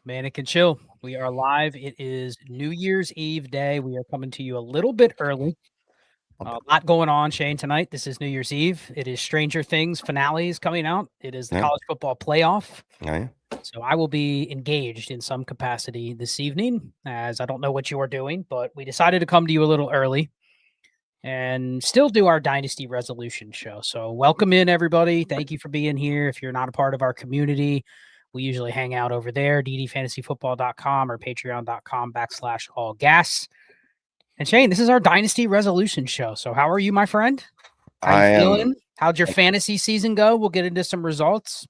Manic and Chill. We are live. It is New Year's Eve day. We are coming to you a little bit early. A lot going on, Shane, tonight. This is New Year's Eve. It is Stranger Things finales coming out. It is the college football playoff. So I will be engaged in some capacity this evening, as I don't know what you are doing, but we decided to come to you a little early and still do our Dynasty Resolution show. So welcome in, everybody. Thank you for being here. If you're not a part of our community, we usually hang out over there, ddfantasyfootball.com or patreon.com/allgas. And Shane, this is our Dynasty Resolution show. So how are you, my friend? How you feeling? How'd your fantasy season go? We'll get into some results.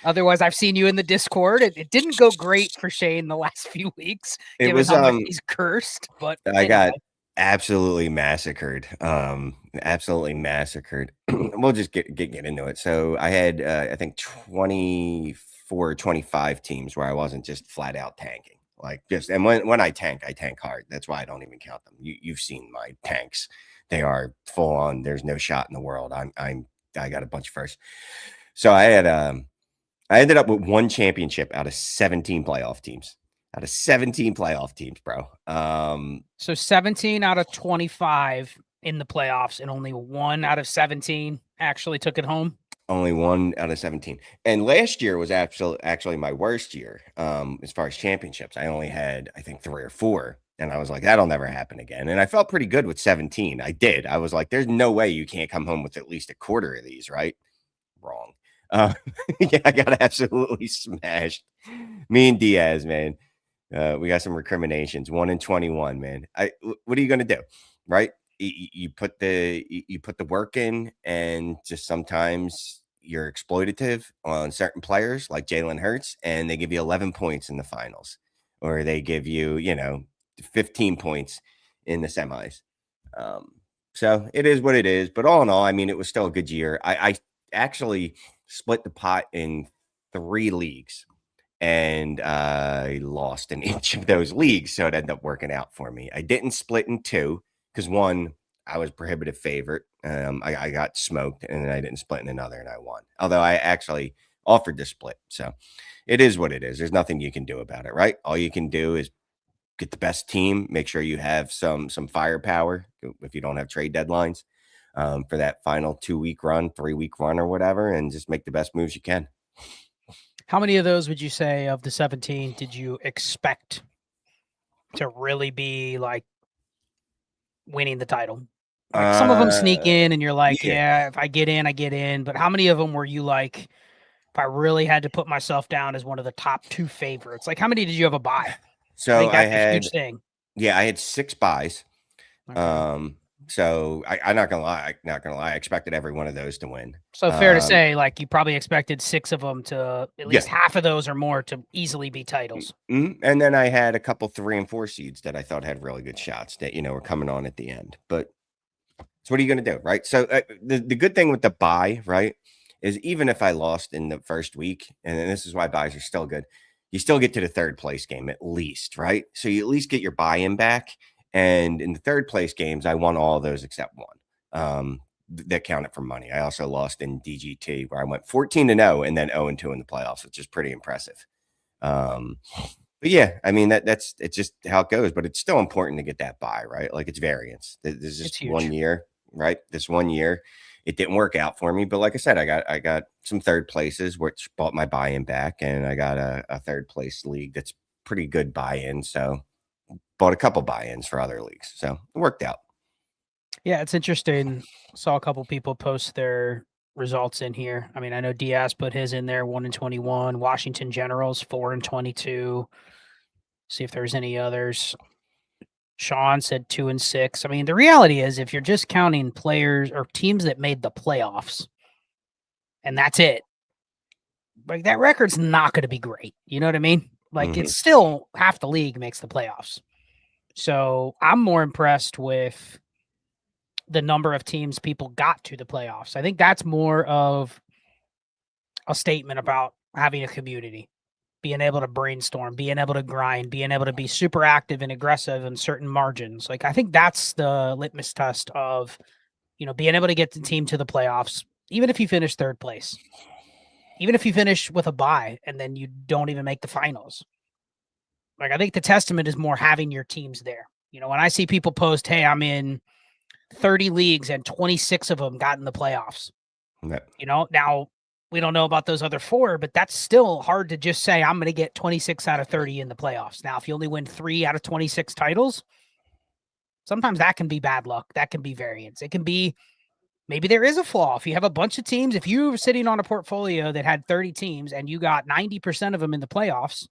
Otherwise, I've seen you in the Discord. It didn't go great for Shane the last few weeks. It was he's cursed, but I got absolutely massacred. Absolutely massacred. We'll just get into it. So I had I think 24, 25 teams where I wasn't just flat out tanking. And when I tank hard. That's why I don't even count them. You've seen my tanks. They are full on. There's no shot in the world. I got a bunch of firsts. So I ended up with one championship out of 17 playoff teams. Bro. So 17 out of 25 in the playoffs, and only 1 out of 17 actually took it home. Only 1 out of 17. And last year was actually my worst year as far as championships. I only had, I think, 3 or 4. And I was like, that'll never happen again. And I felt pretty good with 17. I did. I was like, there's no way you can't come home with at least a quarter of these, right? Wrong. Yeah, I got absolutely smashed. Me and Diaz, man. We got some recriminations. 1 and 21, man. What are you gonna do, right? You put the work in, and just sometimes you're exploitative on certain players like Jalen Hurts, and they give you 11 points in the finals, or they give you 15 points in the semis. So it is what it is. But all in all, I mean, it was still a good year. I actually split the pot in 3 leagues, and I lost in each of those leagues, so it ended up working out for me. I didn't split in 2 because 1, I was prohibitive favorite. I got smoked, and then I didn't split in another, and I won. Although I actually offered to split, so it is what it is. There's nothing you can do about it, right? All you can do is get the best team, make sure you have some firepower if you don't have trade deadlines. For that final 2-week run, 3-week run or whatever, and just make the best moves you can. How many of those would you say of the 17 did you expect to really be like winning the title? Like some of them sneak in and you're like, yeah, if I get in, I get in. But how many of them were you like, if I really had to put myself down as one of the top 2 favorites? Like how many did you have a buy? So I had a huge thing. Yeah, I had 6 buys. Okay. So I'm not gonna lie. I expected every one of those to win. So fair to say, like you probably expected 6 of them to at least half of those or more to easily be titles. And then I had a couple 3 and 4 seeds that I thought had really good shots that were coming on at the end. But so what are you gonna do, right? So the good thing with the buy, right, is even if I lost in the first week, and this is why buys are still good, you still get to the 3rd place game at least, right? So you at least get your buy-in back. And in the 3rd place games, I won all of those except 1. That counted for money. I also lost in DGT, where I went 14-0 and then 0-2 in the playoffs, which is pretty impressive. But yeah, I mean it's just how it goes. But it's still important to get that buy, right? Like it's variance. This is just 1 year, right? This 1 year, it didn't work out for me. But like I said, I got some 3rd places which bought my buy-in back, and I got a 3rd place league that's pretty good buy-in. So bought a couple buy-ins for other leagues, so it worked out. Yeah, it's interesting. Saw a couple people post their results in here. I mean, I know Diaz put his in there, 1 and 21. Washington Generals 4 and 22. See if there's any others. Sean said 2 and 6. I mean, the reality is, if you're just counting players or teams that made the playoffs, and that's it, like that record's not going to be great. You know what I mean? Like it's still half the league makes the playoffs. So I'm more impressed with the number of teams people got to the playoffs. I think that's more of a statement about having a community, being able to brainstorm, being able to grind, being able to be super active and aggressive in certain margins. Like I think that's the litmus test of, being able to get the team to the playoffs, even if you finish 3rd place. even if you finish with a bye and then you don't even make the finals. Like, I think the testament is more having your teams there. When I see people post, hey, I'm in 30 leagues and 26 of them got in the playoffs. Yep. Now we don't know about those other 4, but that's still hard to just say I'm going to get 26 out of 30 in the playoffs. Now, if you only win 3 out of 26 titles, sometimes that can be bad luck. That can be variance. It can be maybe there is a flaw. If you have a bunch of teams, if you were sitting on a portfolio that had 30 teams and you got 90% of them in the playoffs,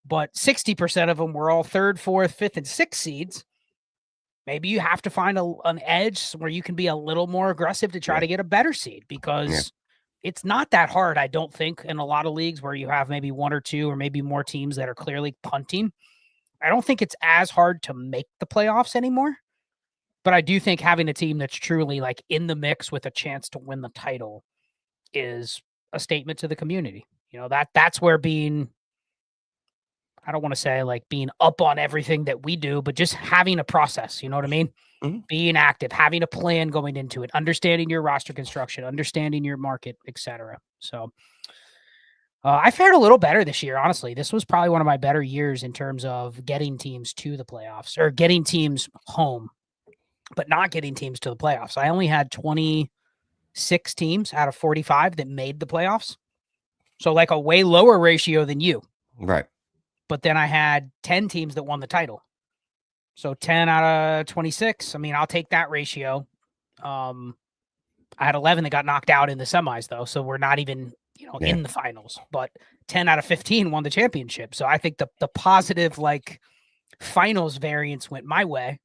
but 60% of them were all 3rd, 4th, 5th, and 6th seeds, maybe you have to find an edge where you can be a little more aggressive to try to get a better seed, because it's not that hard, I don't think, in a lot of leagues where you have maybe 1 or 2 or maybe more teams that are clearly punting. I don't think it's as hard to make the playoffs anymore, but I do think having a team that's truly like in the mix with a chance to win the title is a statement to the community. That's where I don't want to say like being up on everything that we do, but just having a process, you know what I mean? Mm-hmm. Being active, having a plan going into it, understanding your roster construction, understanding your market, etc. So I fared a little better this year, honestly. This was probably one of my better years in terms of getting teams to the playoffs, or getting teams home, but not getting teams to the playoffs. I only had 26 teams out of 45 that made the playoffs. So like a way lower ratio than you. Right. But then I had 10 teams that won the title. So 10 out of 26. I mean, I'll take that ratio. I had 11 that got knocked out in the semis, though. So we're not even, in the finals. But 10 out of 15 won the championship. So I think the positive, like, finals variance went my way,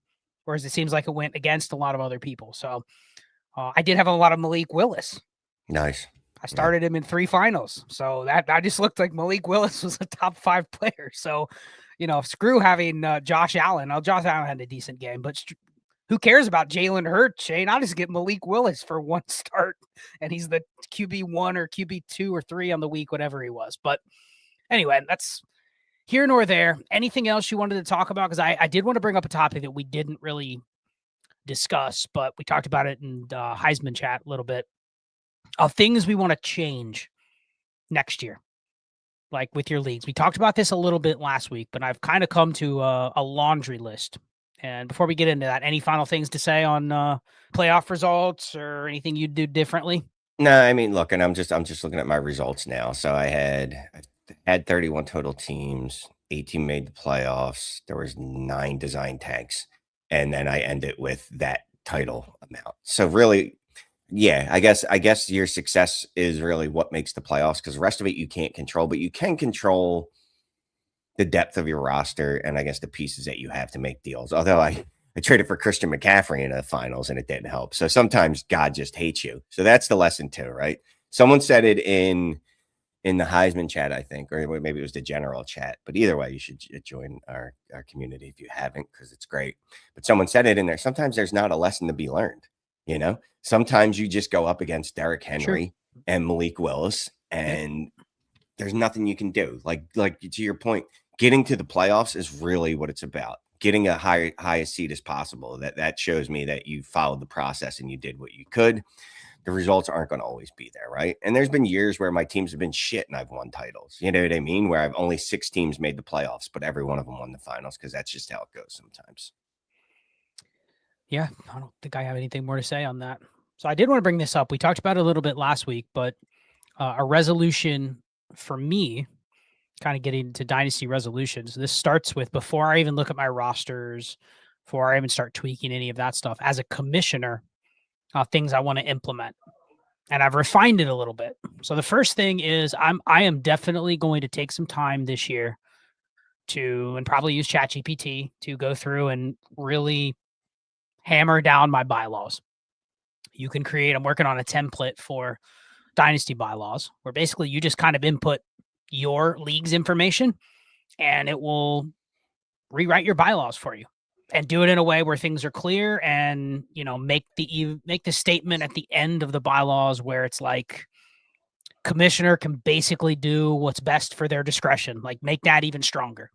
whereas it seems like it went against a lot of other people. So I did have a lot of Malik Willis. Nice. I started him in 3 finals. So that I just looked like Malik Willis was a top 5 player. So, screw having Josh Allen. Now, Josh Allen had a decent game, but who cares about Jalen Hurts, Shane? I'll just get Malik Willis for 1 start, and he's the QB1 or QB2 or 3 on the week, whatever he was. But anyway, that's here nor there. Anything else you wanted to talk about? Because I did want to bring up a topic that we didn't really discuss, but we talked about it in Heisman chat a little bit. Of things we want to change next year, like with your leagues. We talked about this a little bit last week, but I've kind of come to a laundry list. And before we get into that, any final things to say on playoff results or anything you'd do differently? No, I mean, look, and I'm just looking at my results now. So I had 31 total teams, 18 made the playoffs. There was 9 design tanks, and then I ended with that title amount. So really, yeah, I guess your success is really what makes the playoffs, because the rest of it you can't control, but you can control the depth of your roster and I guess the pieces that you have to make deals. Although I traded for Christian McCaffrey in the finals and it didn't help. So sometimes God just hates you. So that's the lesson too, right? Someone said it in the Heisman chat, I think, or maybe it was the general chat. But either way, you should join our community if you haven't, because it's great. But someone said it in there. Sometimes there's not a lesson to be learned, Sometimes you just go up against Derrick Henry and Malik Willis, and there's nothing you can do. Like to your point, getting to the playoffs is really what it's about. Getting a highest seed as possible. That shows me that you followed the process and you did what you could. The results aren't going to always be there, right? And there's been years where my teams have been shit and I've won titles. You know what I mean? Where I've only 6 teams made the playoffs, but every one of them won the finals, because that's just how it goes sometimes. Yeah, I don't think I have anything more to say on that. So I did want to bring this up. We talked about it a little bit last week, but a resolution for me, kind of getting to Dynasty Resolutions, this starts with, before I even look at my rosters, before I even start tweaking any of that stuff, as a commissioner, things I want to implement. And I've refined it a little bit. So the first thing is I am definitely going to take some time this year and probably use ChatGPT to go through and really hammer down my bylaws. I'm working on a template for Dynasty bylaws, where basically you just kind of input your league's information and it will rewrite your bylaws for you and do it in a way where things are clear, and make the statement at the end of the bylaws where it's like, commissioner can basically do what's best for their discretion, like make that even stronger.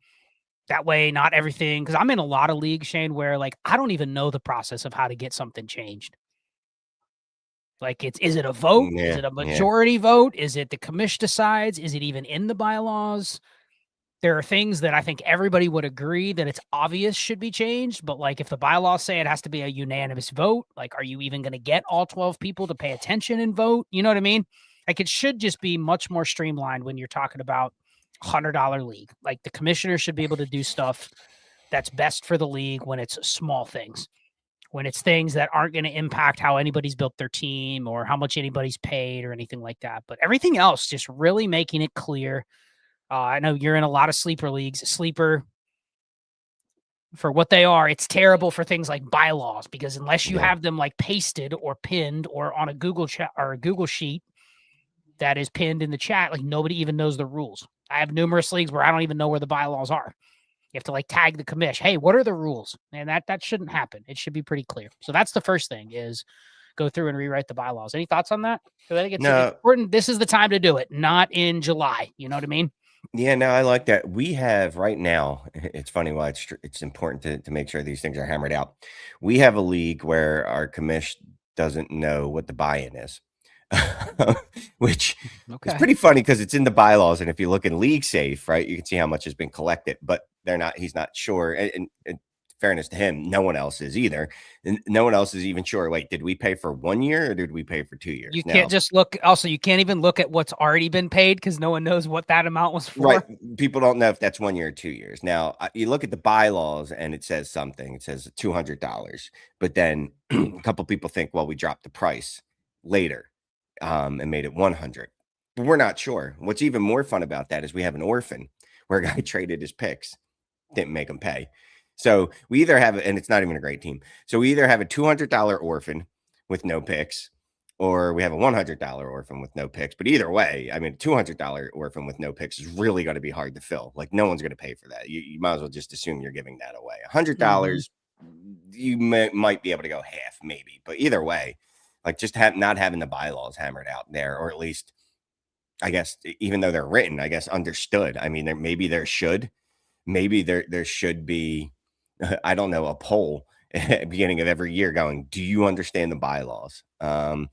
That way, not everything, because I'm in a lot of leagues, Shane, where like I don't even know the process of how to get something changed. Like, is it a vote? Is Yeah, it a yeah. majority vote? Is it the commission decides? Is it even in the bylaws? There are things that I think everybody would agree that it's obvious should be changed, but like if the bylaws say it has to be a unanimous vote, like are you even going to get all 12 people to pay attention and vote? You know what I mean? Like it should just be much more streamlined when you're talking about $100 league. Like the commissioner should be able to do stuff that's best for the league when it's small things. When it's things that aren't going to impact how anybody's built their team or how much anybody's paid or anything like that. But everything else, just really making it clear. I know you're in a lot of sleeper leagues. Sleeper, for what they are, it's terrible for things like bylaws because unless you have them like pasted or pinned or on a Google chat or a Google sheet that is pinned in the chat, like nobody even knows the rules. I have numerous leagues where I don't even know where the bylaws are. You have to like tag the commish. Hey, what are the rules? And that shouldn't happen. It should be pretty clear. So that's the first thing is go through and rewrite the bylaws. Any thoughts on that? Because I think it's important. This is the time to do it, not in July. You know what I mean? Yeah, no, I like that. We have right now, it's funny why it's important to make sure these things are hammered out. We have a league where our commish doesn't know what the buy-in is, which is pretty funny because it's in the bylaws. And if you look in League Safe, right, you can see how much has been collected, but he's not sure. And fairness to him, no one else is either. And no one else is even sure. Wait, did we pay for 1 year or did we pay for 2 years? You can't just look. Also, you can't even look at what's already been paid because no one knows what that amount was for. Right. People don't know if that's 1 year or 2 years. Now, you look at the bylaws and it says something. It says $200. But then a couple people think, well, we dropped the price later and made it 100. But we're not sure. What's even more fun about that is we have an orphan where a guy traded his picks, didn't make him pay. So we either have, and it's not even a great team. So we either have a $200 orphan with no picks, or we have a $100 orphan with no picks. But either way, I mean, $200 orphan with no picks is really going to be hard to fill. Like no one's going to pay for that. You might as well just assume you're giving that away. $100, you might be able to go half, maybe. But either way, like just not having the bylaws hammered out there, or at least, I guess, even though they're written, I guess understood. I mean, maybe there should be. I don't know, a poll at the beginning of every year going, do you understand the bylaws? Yeah,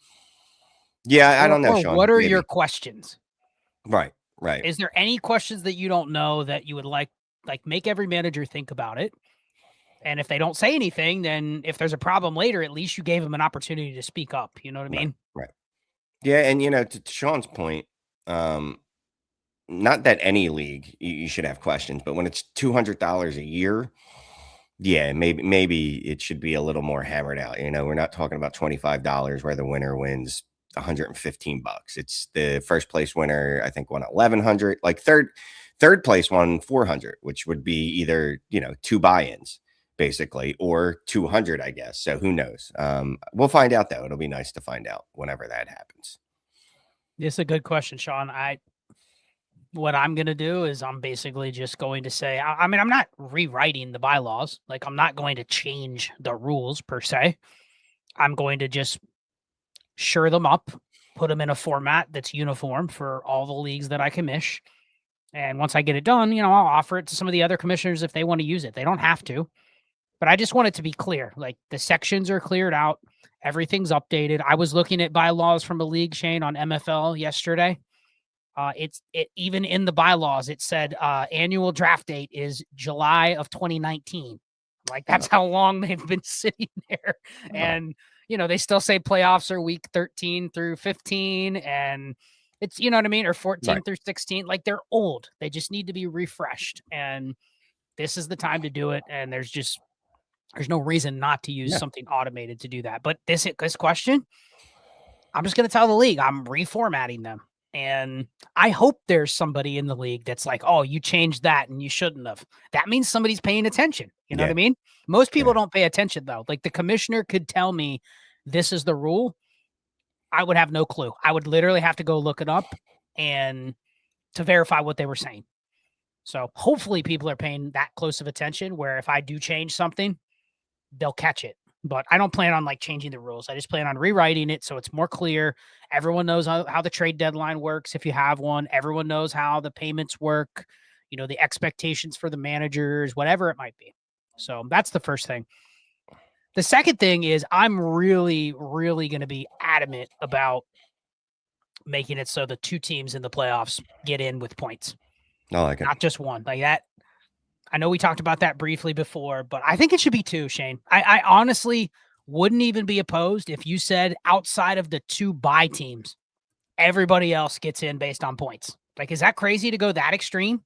I don't know, Sean. What are your questions? Right. Is there any questions that you don't know that you would like make every manager think about it? And if they don't say anything, then if there's a problem later, at least you gave them an opportunity to speak up. You know what I mean? Right. Yeah. And, to Sean's point, not that any league you should have questions, but when it's $200 a year, yeah, maybe it should be a little more hammered out. We're not talking about $25 where the winner wins $115. It's the first place winner, I think, won 1,100. Like third place won 400, which would be either 2 buy-ins basically, or 200, I guess. So who knows? We'll find out though. It'll be nice to find out whenever that happens. It's a good question, Sean. What I'm going to do is I'm basically just going to say, I mean, I'm not rewriting the bylaws. Like I'm not going to change the rules per se. I'm going to just shore them up, put them in a format that's uniform for all the leagues that I commish. And once I get it done, I'll offer it to some of the other commissioners if they want to use it. They don't have to, but I just want it to be clear. Like the sections are cleared out. Everything's updated. I was looking at bylaws from a league, Shane, on MFL yesterday. Even in the bylaws, it said annual draft date is July of 2019. Like that's how long they've been sitting there. And, they still say playoffs are week 13 through 15 and it's, you know what I mean? Or 14 through 16. Like they're old. They just need to be refreshed. And this is the time to do it. And there's no reason not to use something automated to do that. But this question, I'm just going to tell the league I'm reformatting them. And I hope there's somebody in the league that's like, oh, you changed that and you shouldn't have. That means somebody's paying attention. You know what I mean? Most people don't pay attention, though. Like the commissioner could tell me this is the rule. I would have no clue. I would literally have to go look it up and to verify what they were saying. So hopefully people are paying that close of attention where if I do change something, they'll catch it. But I don't plan on changing the rules. I just plan on rewriting it so it's more clear. Everyone knows how the trade deadline works if you have one. Everyone knows how the payments work, the expectations for the managers, whatever it might be. So that's the first thing. The second thing is I'm really, really going to be adamant about making it so the two teams in the playoffs get in with points. I like it. Not just one. Like that. I know we talked about that briefly before, but I think it should be two, Shane. I honestly wouldn't even be opposed if you said outside of the two bye teams, everybody else gets in based on points. Like, is that crazy to go that extreme?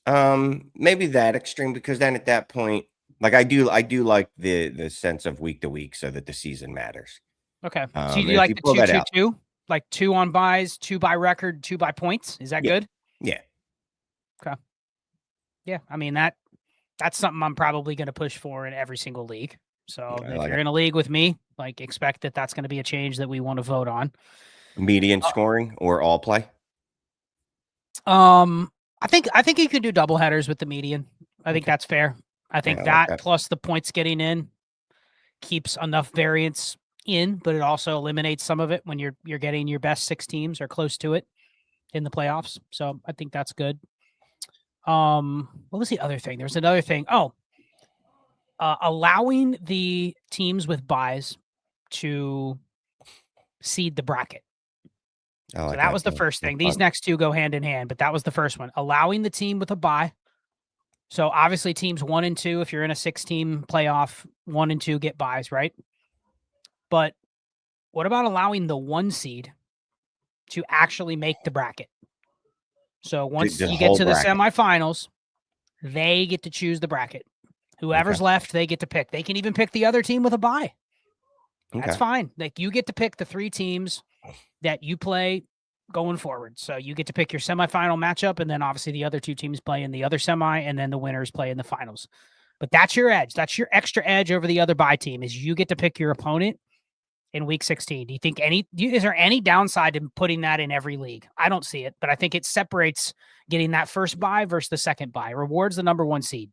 Maybe that extreme, because then at that point, like I do like the sense of week to week, so that the season matters. Okay. So you do like the 2-2-2? Like 2 on buys, 2 by record, 2 by points? Is that good? Yeah. Okay. Yeah. I mean, that's something I'm probably going to push for in every single league. So if you're in a league with me, like expect that that's going to be a change that we want to vote on. Median scoring or all play? I think you could do double headers with the median. I think that's fair. I think that plus the points getting in keeps enough variance in, but it also eliminates some of it when you're getting your best 6 teams or close to it in the playoffs. So I think that's good. What was the other thing? There's another thing. Allowing the teams with buys to seed the bracket. So that was the first thing. These next two go hand in hand, but that was the first one. Allowing the team with a bye. So obviously teams 1 and 2, if you're in a 6-team playoff, 1 and 2 get buys, right? But what about allowing the 1 seed to actually make the bracket? So once you get to the semifinals, they get to choose the bracket. Whoever's left, they get to pick. They can even pick the other team with a bye. That's fine. Like you get to pick the 3 teams that you play going forward. So you get to pick your semifinal matchup, and then obviously the other 2 teams play in the other semi, and then the winners play in the finals. But that's your edge. That's your extra edge over the other bye team, is you get to pick your opponent in week 16. Do you think is there any downside to putting that in every league? I don't see it, but I think it separates getting that first bye versus the second bye. Rewards the number 1 seed.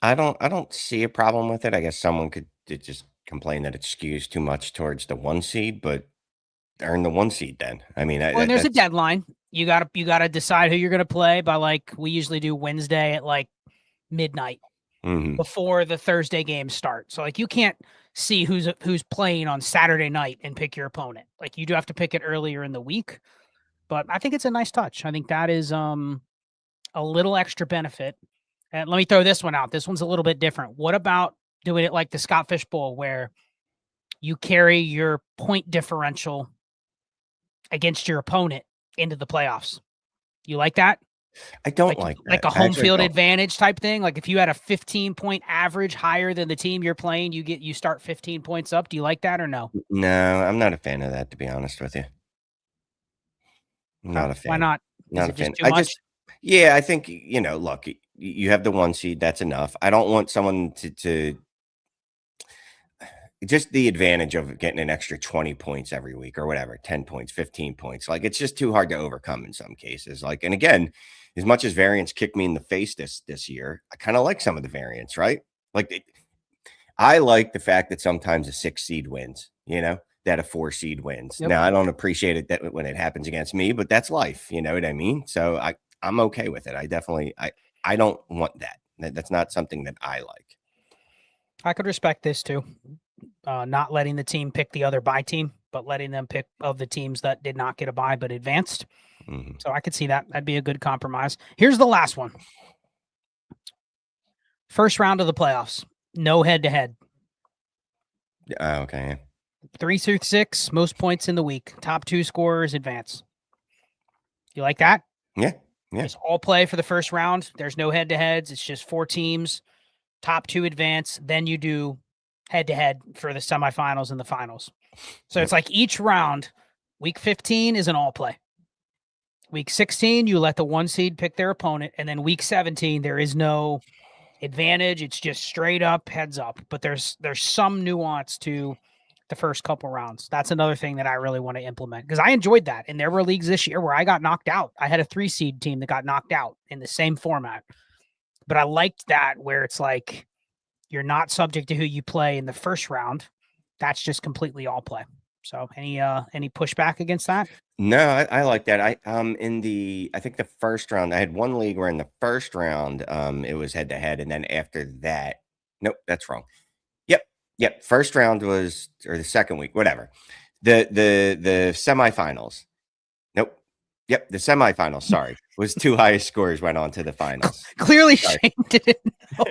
I don't see a problem with it. I guess someone could just complain that it skews too much towards the 1 seed, but earn the 1 seed then. I mean, and there's a deadline. You gotta decide who you're gonna play by, like, we usually do Wednesday at like midnight before the Thursday games start. So like you can't see who's playing on Saturday night and pick your opponent. Like you do have to pick it earlier in the week. But I think it's a nice touch. I think that is a little extra benefit. And let me throw this one out. This one's a little bit different. What about doing it like the Scott Fish Bowl, where you carry your point differential against your opponent into the playoffs? You like that? I don't like that. Like a home field advantage type thing. Like if you had a 15-point average higher than the team you're playing, you start 15 points up. Do you like that or no? No, I'm not a fan of that, to be honest with you. Not a fan. Why not? Not a fan. I think, look, you have the 1 seed. That's enough. I don't want someone to just the advantage of getting an extra 20 points every week or whatever, 10 points, 15 points. Like, it's just too hard to overcome in some cases. Like, and again, as much as variance kicked me in the face this year, I kind of like some of the variance, right? Like, I like the fact that sometimes a 6 seed wins, that a 4 seed wins. Yep. Now, I don't appreciate it that when it happens against me, but that's life. You know what I mean? So I'm okay with it. I don't want that. That's not something that I like. I could respect this too. Not letting the team pick the other bye team, but letting them pick of the teams that did not get a bye but advanced. So I could see that. That'd be a good compromise. Here's the last one. First round of the playoffs. No head-to-head. Okay. 3 through 6, most points in the week. Top 2 scorers advance. You like that? Yeah. It's all play for the first round. There's no head-to-heads. It's just 4 teams. Top 2 advance. Then you do head-to-head for the semifinals and the finals. So it's like each round, week 15 is an all play. Week 16, you let the 1 seed pick their opponent. And then week 17, there is no advantage. It's just straight up heads up. But there's some nuance to the first couple rounds. That's another thing that I really want to implement, because I enjoyed that. And there were leagues this year where I got knocked out. I had a 3 seed team that got knocked out in the same format. But I liked that, where it's like, you're not subject to who you play in the first round. That's just completely all play. So any pushback against that? No, I like that. I think the first round, I had 1 league where in the first round, it was head to head. And then after that, nope, that's wrong. Yep. Yep, first round was, or the second week, whatever. The semifinals. Nope. Yep, the semifinals. Sorry, was two highest scores went on to the finals. Clearly, Sorry. Shane didn't know.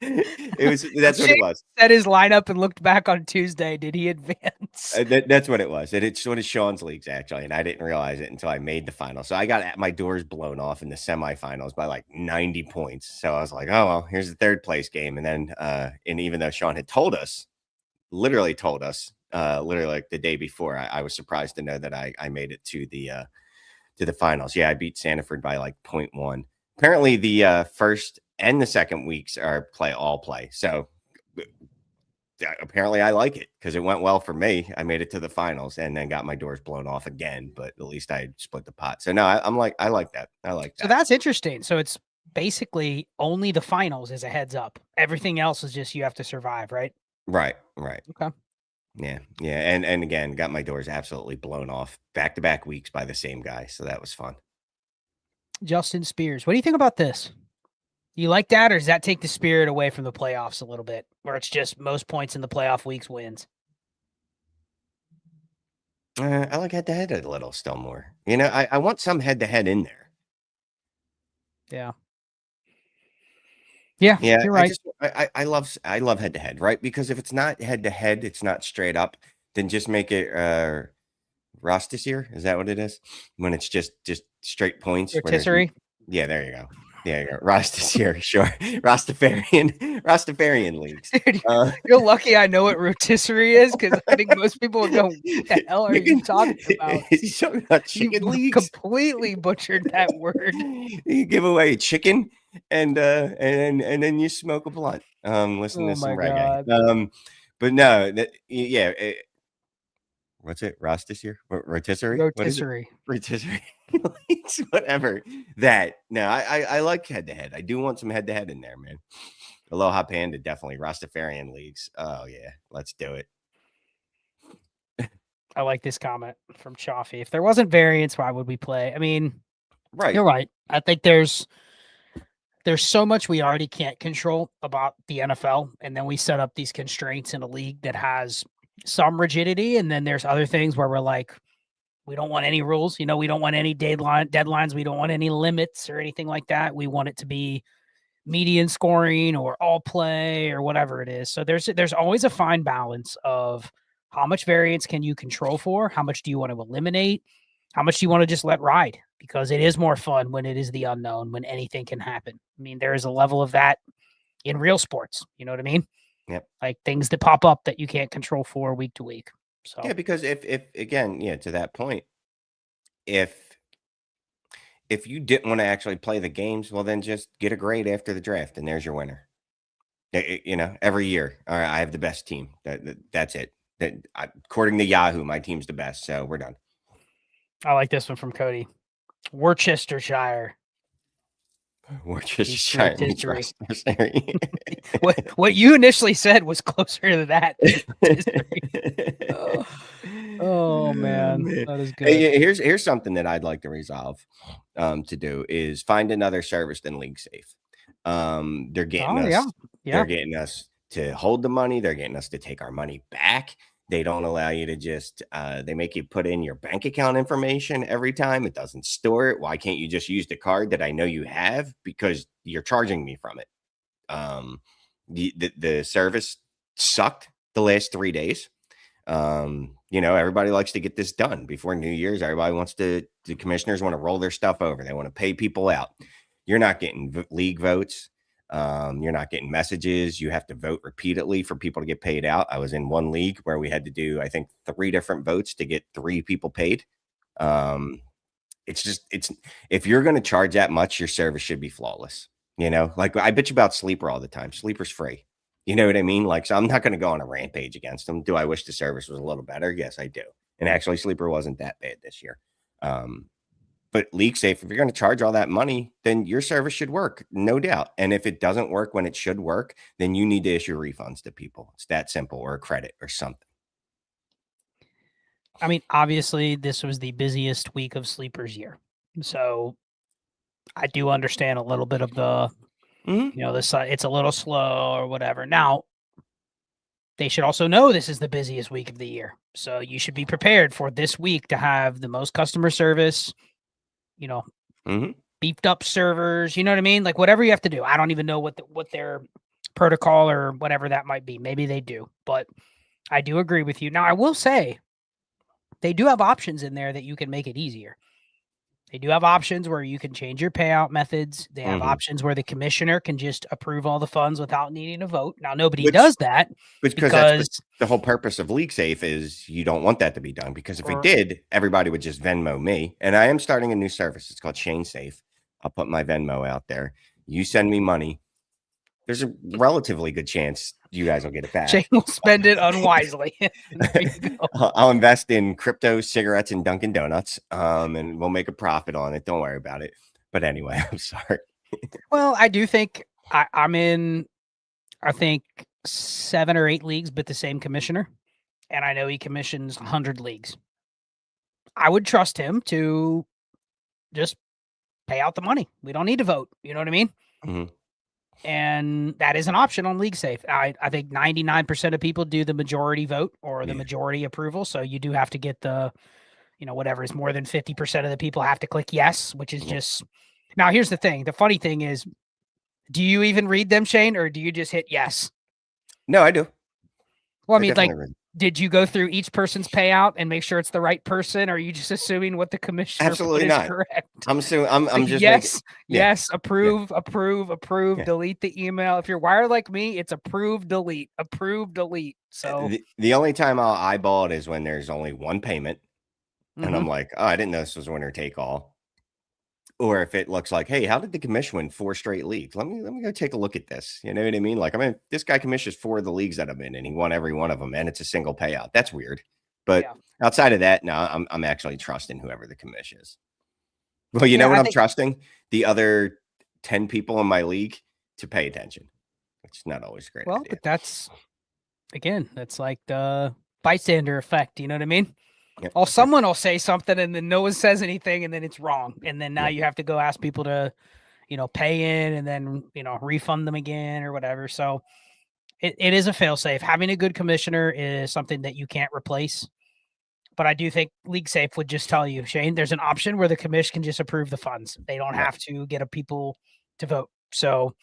It was. That's what Shane it was. set his lineup and looked back on Tuesday. Did he advance? That's what it was. It's one of Sean's leagues actually, and I didn't realize it until I made the final. So I got my doors blown off in the semifinals by like 90 points. So I was like, oh well, here's the third place game. And then and even though Sean had told us, literally told us, literally like the day before, I was surprised to know that I made it to the finals. Yeah, I beat Sanford by like 0.1. Apparently the first and the second weeks are all play. So apparently I like it because it went well for me. I made it to the finals and then got my doors blown off again, but at least I split the pot. So no, I like that. I like that. So that's interesting. So it's basically only the finals is a heads up. Everything else is just you have to survive, right? Right. Okay. Yeah. And again, got my doors absolutely blown off back-to-back weeks by the same guy. So that was fun. Justin Spears. What do you think about this? You like that, or does that take the spirit away from the playoffs a little bit, where it's just most points in the playoff weeks wins? I like head-to-head a little still more. I want some head-to-head in there. Yeah. Yeah, Yeah, you're right. I love head-to-head, right? Because if it's not head-to-head, it's not straight up, then just make it Rostisir. Is that what it is? When it's just straight points. Rotisserie. Yeah, there you go. Yeah, Rostisir, sure. Rastafarian leagues. Dude, you're lucky I know what rotisserie is, because I think most people would go, what the hell are you talking about? You talking about chicken You leagues? completely butchered that word. You give away chicken and then you smoke a blunt. Listen to Oh some my reggae. God. But no, yeah. What's it? Rotisserie? Rotisserie? What is it? Rotisserie. Rotisserie. Whatever. That. No, I like head to head. I do want some head to head in there, man. Aloha Panda, definitely. Rastafarian leagues. Oh yeah, let's do it. I like this comment from Chaffee. If there wasn't variance, why would we play? I mean, Right. you're right. I think there's so much we already can't control about the NFL, and then we set up these constraints in a league that has some rigidity, and then there's other things where we're like, we don't want any rules. We don't want any deadlines. We don't want any limits or anything like that. We want it to be median scoring or all play or whatever it is. So there's always a fine balance of how much variance can you control for, how much do you want to eliminate, how much do you want to just let ride, because it is more fun when it is the unknown, when anything can happen. I mean, there is a level of that in real sports. You know what I mean? Yep. Like things that pop up that you can't control for week to week. So yeah, because if again, yeah, to that point, if you didn't want to actually play the games, well, then just get a grade after the draft, and there's your winner. Every year, all right, I have the best team. That's it. According to Yahoo, my team's the best. So we're done. I like this one from Cody. Worcestershire. Worcestershire meets Rotisserie. What you initially said was closer to that. Oh man, that is good. Hey, here's something that I'd like to resolve to do is find another service than League Safe. They're getting us. Yeah. They're getting us to hold the money. They're getting us to take our money back. They don't allow you to just they make you put in your bank account information every time. It doesn't store it. Why can't you just use the card that I know you have? Because you're charging me from it. The service sucked the last 3 days. Everybody likes to get this done before New Year's. Everybody wants the commissioners want to roll their stuff over. They want to pay people out. You're not getting league votes. You're not getting messages. You have to vote repeatedly for people to get paid out. I was in one league where we had to do, I think, 3 different votes to get 3 people paid. It's if you're going to charge that much, your service should be flawless. Like I bitch about Sleeper all the time. Sleeper's free. You know what I mean? Like, so I'm not going to go on a rampage against them. Do I wish the service was a little better? Yes, I do. And actually, Sleeper wasn't that bad this year. But League Safe, if you're going to charge all that money, then your service should work, no doubt. And if it doesn't work when it should work, then you need to issue refunds to people. It's that simple, or a credit or something. I mean, obviously, this was the busiest week of Sleeper's year. So I do understand a little bit of the, it's a little slow or whatever. Now, they should also know this is the busiest week of the year. So you should be prepared for this week to have the most customer service, beefed up servers, you know what I mean? Like whatever you have to do. I don't even know what their protocol or whatever that might be. Maybe they do, but I do agree with you. Now, I will say they do have options in there that you can make it easier. They do have options where you can change your payout methods. They have options where the commissioner can just approve all the funds without needing a vote. Now, nobody does that because that's the whole purpose of League Safe is you don't want that to be done, because if it did, everybody would just Venmo me. And I am starting a new service. It's called Shane Safe. I'll put my Venmo out there. You send me money. There's a relatively good chance you guys will get it back. Shane will spend it unwisely. I'll invest in crypto, cigarettes, and Dunkin' Donuts, and we'll make a profit on it. Don't worry about it. But anyway, I'm sorry. Well, I do think I'm in, I think 7 or 8 leagues, but the same commissioner. And I know he commissions 100 leagues. I would trust him to just pay out the money. We don't need to vote. You know what I mean? And that is an option on League Safe. I think 99% of people do the majority vote or the majority approval. So you do have to get the, whatever is more than 50% of the people have to click yes, which is just. Now, here's the thing. The funny thing is, do you even read them, Shane, or do you just hit yes? No, I do. Well, I mean, like, did you go through each person's payout and make sure it's the right person? Or are you just assuming what the commissioner absolutely is not correct? I'm assuming I'm just yes, approve, delete the email. If you're wired like me, it's approve, delete. So the only time I'll eyeball it is when there's only one payment, and I'm like, oh, I didn't know this was winner take all. Or if it looks like, hey, how did the commission win 4 straight leagues? Let me go take a look at this. You know what I mean? Like, this guy commissions 4 of the leagues that I'm in, and he won every one of them, and it's a single payout. That's weird. But outside of that, no, I'm actually trusting whoever the commission is. Well, you know what I'm trusting? The other 10 people in my league to pay attention. It's not always a great idea. But that's like the bystander effect. You know what I mean? Yep. Someone will say something and then no one says anything and then it's wrong. And then now you have to go ask people to, pay in and then, refund them again or whatever. So it is a fail safe. Having a good commissioner is something that you can't replace. But I do think League Safe would just tell you, Shane, there's an option where the commission can just approve the funds. They don't have to get people to vote. So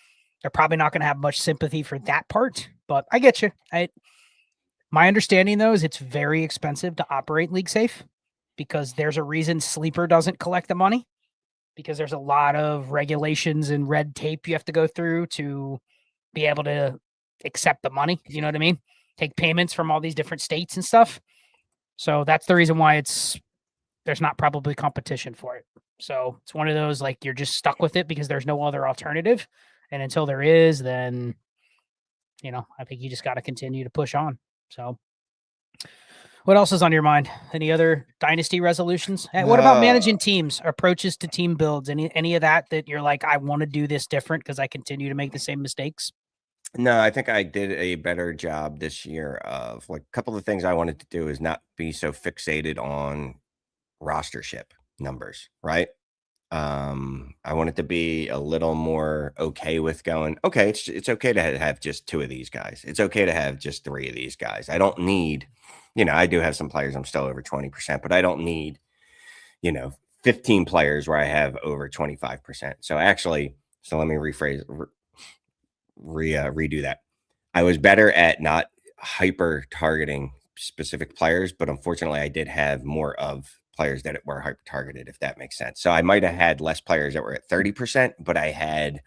they're probably not going to have much sympathy for that part, but I get you. My understanding, though, is it's very expensive to operate League Safe because there's a reason Sleeper doesn't collect the money, because there's a lot of regulations and red tape you have to go through to be able to accept the money. You know what I mean? Take payments from all these different states and stuff. So that's the reason why there's not probably competition for it. So it's one of those, like, you're just stuck with it because there's no other alternative. And until there is, then, I think you just got to continue to push on. So what else is on your mind? Any other dynasty resolutions? What about managing teams, approaches to team builds? Any of that you're like, I want to do this different because I continue to make the same mistakes? No, I think I did a better job this year of, like, a couple of things I wanted to do is not be so fixated on rostership numbers, right? I wanted to be a little more okay with going, okay, it's okay to have just 2 of these guys. It's okay to have just 3 of these guys. I don't need, I do have some players I'm still over 20%, but I don't need, 15 players where I have over 25%. So let me redo that. I was better at not hyper targeting specific players, but unfortunately I did have more of players that were hyper targeted, if that makes sense. So I might have had less players that were at 30%, but I had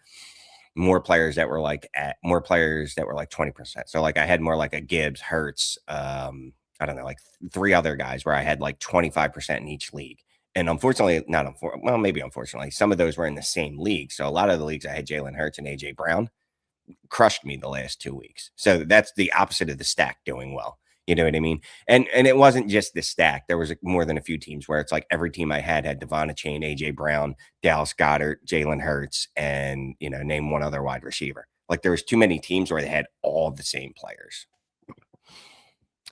more players that were like 20%. So like I had more like a Gibbs, Hurts, I don't know, like 3 other guys where I had like 25% in each league. And unfortunately, maybe unfortunately, some of those were in the same league. So a lot of the leagues I had Jalen Hurts and AJ Brown crushed me the last 2 weeks. So that's the opposite of the stack doing well. You know what I mean? And it wasn't just the stack. There was more than a few teams where it's like every team I had Devon Chain, AJ Brown, Dallas Goedert, Jalen Hurts, and, name one other wide receiver. Like, there was too many teams where they had all the same players.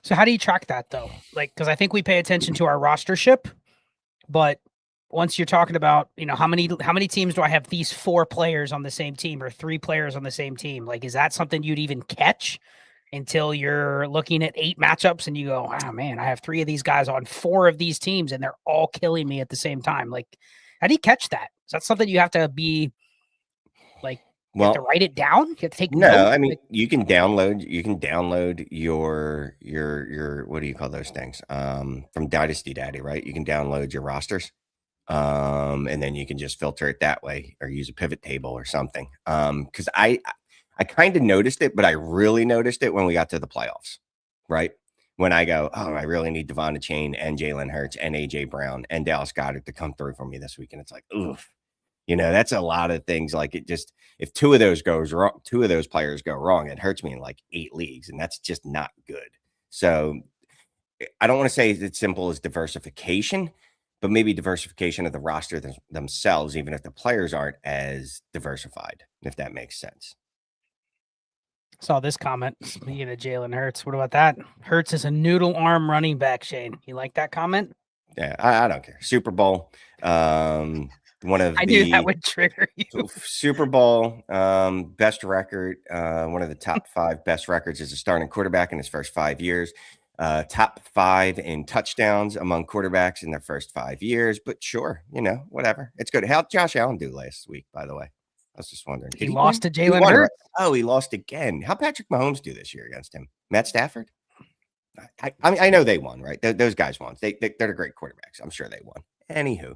So how do you track that, though? Like, because I think we pay attention to our rostership, but once you're talking about, how many teams do I have these 4 players on the same team or 3 players on the same team? Like, is that something you'd even catch? until you're looking at 8 matchups and you go, oh man, I have 3 of these guys on 4 of these teams and they're all killing me at the same time. Like, how do you catch that? Is that something you have to be like, you have to write it down? You have to take no, notes? I mean, you can download your what do you call those things? From Dynasty Daddy, right? You can download your rosters. And then you can just filter it that way or use a pivot table or something. Because I kind of noticed it, but I really noticed it when we got to the playoffs, right? When I go, oh, I really need Devon Chain and Jalen Hurts and AJ Brown and Dallas Goedert to come through for me this week. And it's like, oof, that's a lot of things. Like, it just, if 2 of those goes wrong, 2 of those players go wrong, it hurts me in like 8 leagues. And that's just not good. So I don't want to say it's simple as diversification, but maybe diversification of the roster themselves, even if the players aren't as diversified, if that makes sense. Saw this comment. Speaking of Jalen Hurts, what about that? Hurts is a noodle arm running back, Shane. You like that comment? Yeah, I don't care. Super Bowl. One of I knew that would trigger you. Super Bowl, best record, one of the top 5 best records as a starting quarterback in his first 5 years. Top 5 in touchdowns among quarterbacks in their first 5 years. But sure, whatever. It's good. How'd Josh Allen do last week, by the way? I was just wondering. He lost to Jalen Hurts. Right? Oh, he lost again. How'd Patrick Mahomes do this year against him? Matt Stafford? I mean, I know they won, right? Those guys won. They're great quarterbacks. I'm sure they won. Anywho.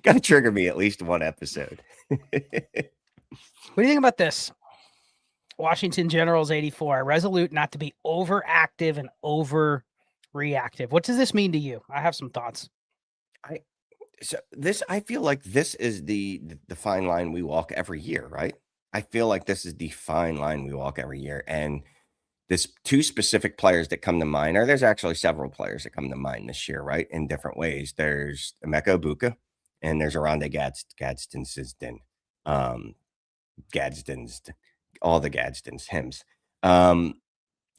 Got to trigger me at least one episode. What do you think about this? Washington Generals 84, resolute not to be overactive and over reactive. What does this mean to you? I have some thoughts. I feel like this is the fine line we walk every year, right? I feel like this is the fine line we walk every year. And there's 2 specific players that come to mind, or there's actually several players that come to mind this year, right? In different ways. There's Emeka Egbuka and there's Oronde Gadsden. Gadsden's, all the Gadsden's hymns.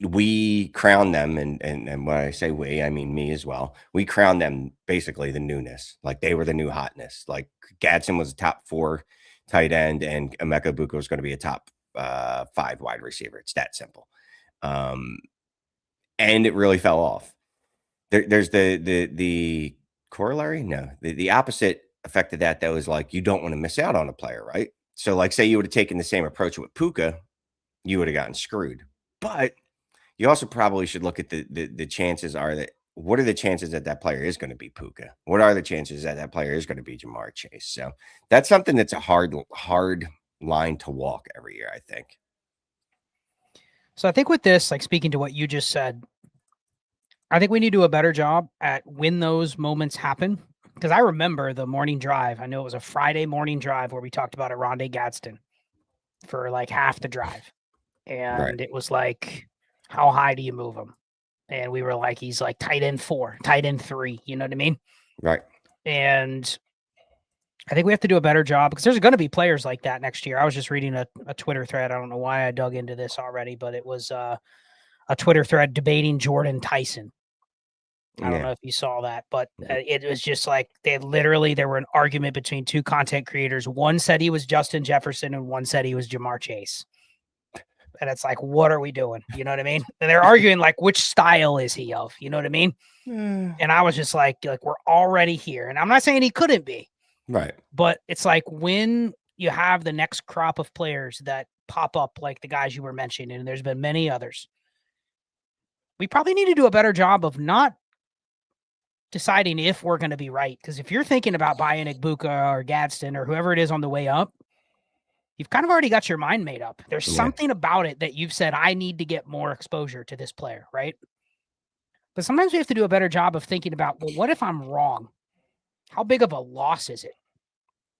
We crown them, and when I say we, I mean me as well. We crown them basically the newness, like they were the new hotness. Like Gadsden was a top 4 tight end, and Emeka Egbuka was going to be a top 5 wide receiver. It's that simple. And it really fell off. There's the corollary, no, the opposite effect of that. That was like, you don't want to miss out on a player, right? So, like, say you would have taken the same approach with Puka, you would have gotten screwed. But you also probably should look at the chances are that, what are the chances that that player is going to be Puka? What are the chances that that player is going to be Jamar Chase? So that's something that's a hard line to walk every year, I think. So I think with this, like speaking to what you just said, I think we need to do a better job at when those moments happen. Because I remember the morning drive. I know it was a Friday morning drive where we talked about Oronde Gadsden for like half the drive. And It was like, how high do you move him? And we were like, he's like tight end 4, tight end 3. You know what I mean? Right. And I think we have to do a better job because there's going to be players like that next year. I was just reading a Twitter thread. I don't know why I dug into this already, but it was a Twitter thread debating Jordan Tyson. I don't know if you saw that, but it was just like there were an argument between 2 content creators. One said he was Justin Jefferson and one said he was Jamar Chase. And it's like, what are we doing? You know what I mean? And they're arguing like, which style is he of? You know what I mean? And I was just like we're already here. And I'm not saying he couldn't be. Right. But it's like when you have the next crop of players that pop up, like the guys you were mentioning, and there's been many others, we probably need to do a better job of not deciding if we're going to be right. Because if you're thinking about buying Egbuka or Gadsden or whoever it is on the way up, you've kind of already got your mind made up. There's something about it that you've said, I need to get more exposure to this player, right? But sometimes we have to do a better job of thinking about, well, what if I'm wrong? How big of a loss is it?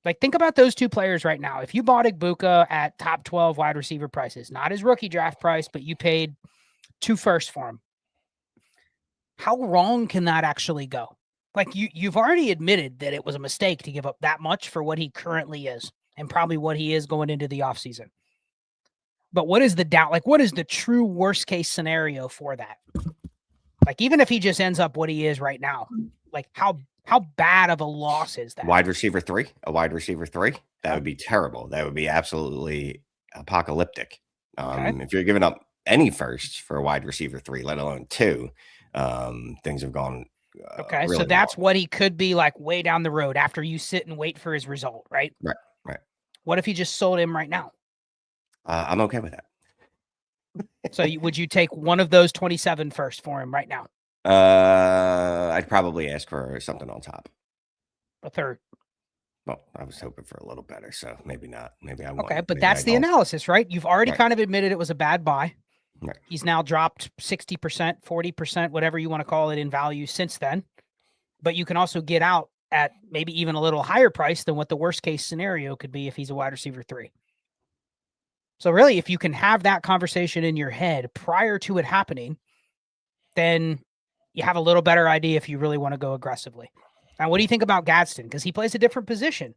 Like, think about those 2 players right now. If you bought Egbuka at top 12 wide receiver prices, not his rookie draft price, but you paid 2 firsts for him, how wrong can that actually go? Like, you've already admitted that it was a mistake to give up that much for what he currently is and probably what he is going into the offseason. But what is the doubt? Like, what is the true worst case scenario for that? Like, even if he just ends up what he is right now, like how bad of a loss is that? A wide receiver 3. That would be terrible. That would be absolutely apocalyptic. If you're giving up any firsts for a wide receiver 3, let alone 2. Things have gone okay. really So that's wrong. what he could be like way down the road after you sit and wait for his result, right? Right. What if you just sold him right now? I'm okay with that. So would you take one of those 27 first for him right now? I'd probably ask for something on top. A third. Well, I was hoping for a little better, so maybe not. Maybe I won't. Okay, but Maybe I that's the don't. analysis, right? You've already Right. kind of admitted it was a bad buy. Right. He's now dropped 60%, 40%, whatever you want to call it in value since then. But you can also get out at maybe even a little higher price than what the worst case scenario could be if he's a wide receiver 3. So really, if you can have that conversation in your head prior to it happening, then you have a little better idea if you really want to go aggressively. Now, what do you think about Gadsden? Because he plays a different position.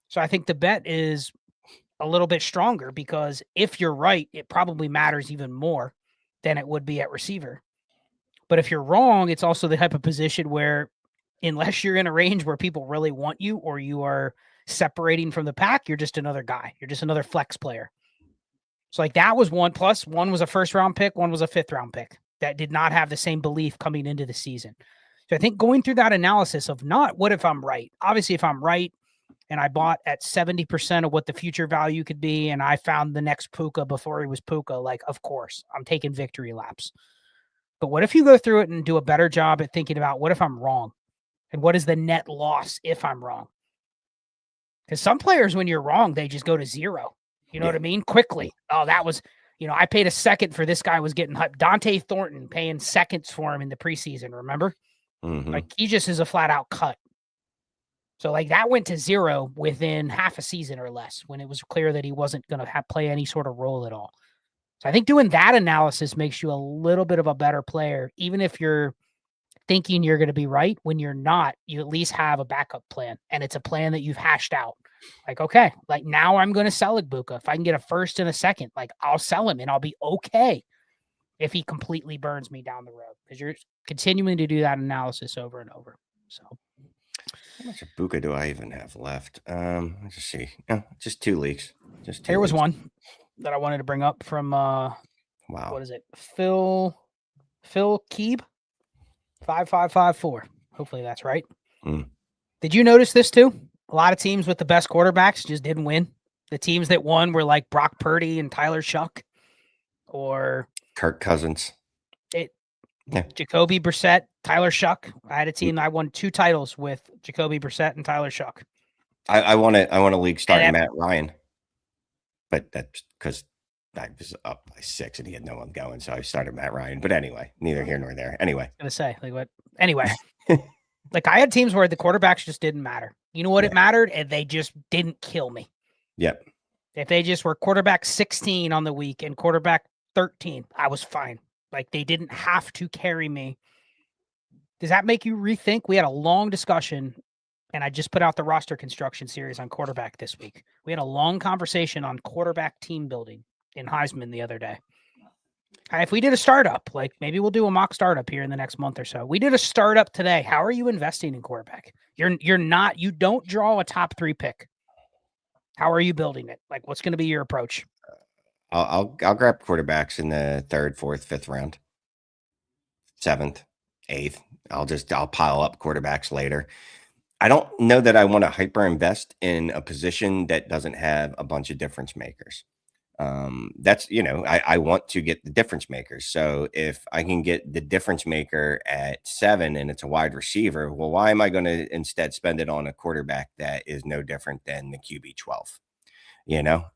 So I think the bet is a little bit stronger because if you're right, it probably matters even more than it would be at receiver. But if you're wrong, it's also the type of position where unless you're in a range where people really want you or you are separating from the pack, you're just another guy. You're just another flex player. So like that was one plus. One was a first round pick. One was a 5th round pick that did not have the same belief coming into the season. So I think going through that analysis of not what if I'm right. Obviously, if I'm right and I bought at 70% of what the future value could be and I found the next Puka before he was Puka, like, of course, I'm taking victory laps. But what if you go through it and do a better job at thinking about what if I'm wrong? And what is the net loss if I'm wrong? Because some players, when you're wrong, they just go to 0. You know what I mean? Quickly. Oh, that was, I paid a second for this guy was getting hyped. Dante Thornton paying seconds for him in the preseason, remember? Mm-hmm. Like he just is a flat out cut. So like that went to 0 within half a season or less when it was clear that he wasn't going to play any sort of role at all. So I think doing that analysis makes you a little bit of a better player, even if you're thinking you're going to be right. When you're not, you at least have a backup plan, and it's a plan that you've hashed out. Like, okay, like now I'm going to sell Igbuka. If I can get a first and a second, like I'll sell him and I'll be okay if he completely burns me down the road, because you're continuing to do that analysis over and over. So how much Igbuka do I even have left? Let's just see. No, just 2 leagues. Just 2 here was leagues. one that I wanted to bring up from Wow. What is it? Phil Keeb 5554. Hopefully that's right. Did you notice this too? A lot of teams with the best quarterbacks just didn't win. The teams that won were like Brock Purdy and Tyler Shuck or Kirk Cousins. Jacoby Brissett, Tyler Shuck. I had a team. I won 2 titles with Jacoby Brissett and Tyler Shuck. I want a league starting Matt Ryan, but that's because I was up by 6 and he had no one going, so I started Matt Ryan. But anyway, neither here nor there. Anyway, I was gonna say like what? Anyway, like I had teams where the quarterbacks just didn't matter. You know what it mattered, and they just didn't kill me. Yep. If they just were quarterback 16 on the week and quarterback 13, I was fine. Like they didn't have to carry me. Does that make you rethink? We had a long discussion, and I just put out the roster construction series on quarterback this week. We had a long conversation on quarterback team building in Heisman the other day. If we did a startup, like maybe we'll do a mock startup here in the next month or so. We did a startup today. How are you investing in quarterback? You don't draw a top 3 pick. How are you building it? Like, what's going to be your approach? I'll grab quarterbacks in the 3rd, 4th, 5th round, 7th, 8th. I'll pile up quarterbacks later. I don't know that I want to hyper invest in a position that doesn't have a bunch of difference makers. That's, I want to get the difference makers. So if I can get the difference maker at 7 and it's a wide receiver, well, why am I going to instead spend it on a quarterback that is no different than the QB 12?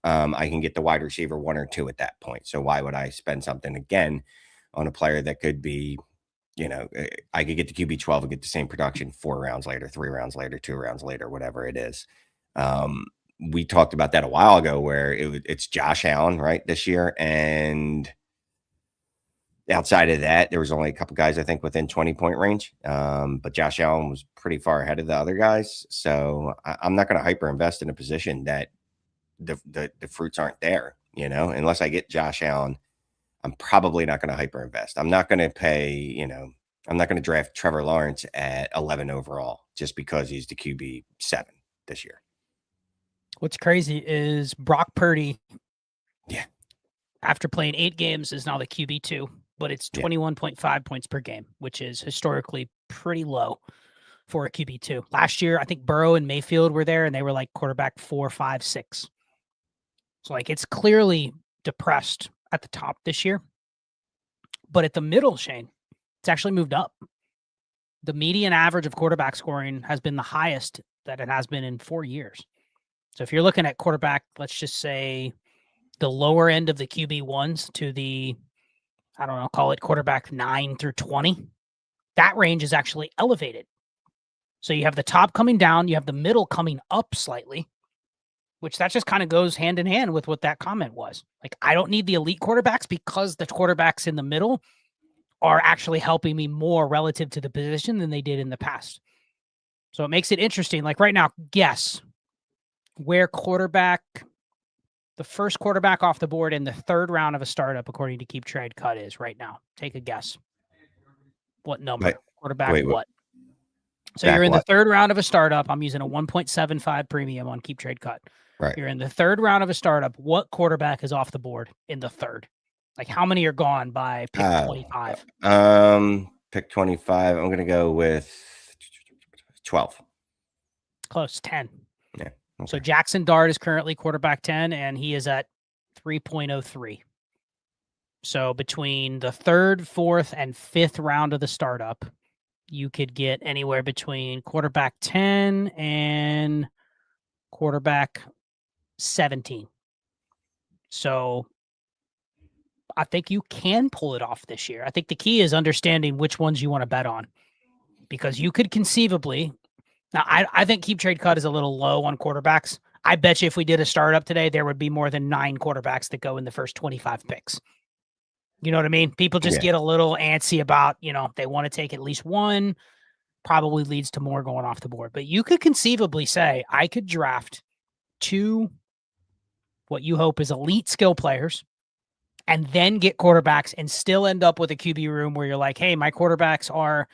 I can get the wide receiver 1 or 2 at that point. So why would I spend something again on a player that could be, I could get the QB 12 and get the same production 4 rounds later, 3 rounds later, 2 rounds later, whatever it is. We talked about that a while ago where it's Josh Allen, right, this year. And outside of that, there was only a couple guys, I think, within 20-point range. But Josh Allen was pretty far ahead of the other guys. So I'm not going to hyper invest in a position that the fruits aren't there, unless I get Josh Allen. I'm probably not going to hyper invest. I'm not going to pay, I'm not going to draft Trevor Lawrence at 11 overall just because he's the QB 7 this year. What's crazy is Brock Purdy after playing 8 games, is now the QB2, but it's 21.5 points per game, which is historically pretty low for a QB2. Last year, I think Burrow and Mayfield were there, and they were like quarterback 4, 5, 6. So like it's clearly depressed at the top this year. But at the middle, Shane, it's actually moved up. The median average of quarterback scoring has been the highest that it has been in 4 years. So if you're looking at quarterback, let's just say the lower end of the QB1s to the, I don't know, call it quarterback 9 through 20, that range is actually elevated. So you have the top coming down, you have the middle coming up slightly, which that just kind of goes hand in hand with what that comment was. Like, I don't need the elite quarterbacks because the quarterbacks in the middle are actually helping me more relative to the position than they did in the past. So it makes it interesting. Like right now, guess where the first quarterback off the board in the 3rd round of a startup, according to Keep Trade Cut, is right now. Take a guess. What number? Quarterback what? So you're in the 3rd round of a startup. I'm using a 1.75 premium on Keep Trade Cut. Right. You're in the 3rd round of a startup. What quarterback is off the board in the 3rd? Like how many are gone by pick 25? Pick 25. I'm going to go with 12. Close, 10. Yeah. Okay. So Jackson Dart is currently quarterback 10, and he is at 3.03. So between the 3rd, 4th, and 5th round of the startup, you could get anywhere between quarterback 10 and quarterback 17. So I think you can pull it off this year. I think the key is understanding which ones you want to bet on, because you could conceivably. Now, I think Keep Trade Cut is a little low on quarterbacks. I bet you if we did a startup today, there would be more than 9 quarterbacks that go in the first 25 picks. You know what I mean? People just get a little antsy about, they want to take at least one, probably leads to more going off the board. But you could conceivably say, I could draft 2, what you hope is elite skill players, and then get quarterbacks and still end up with a QB room where you're like, hey, my quarterbacks are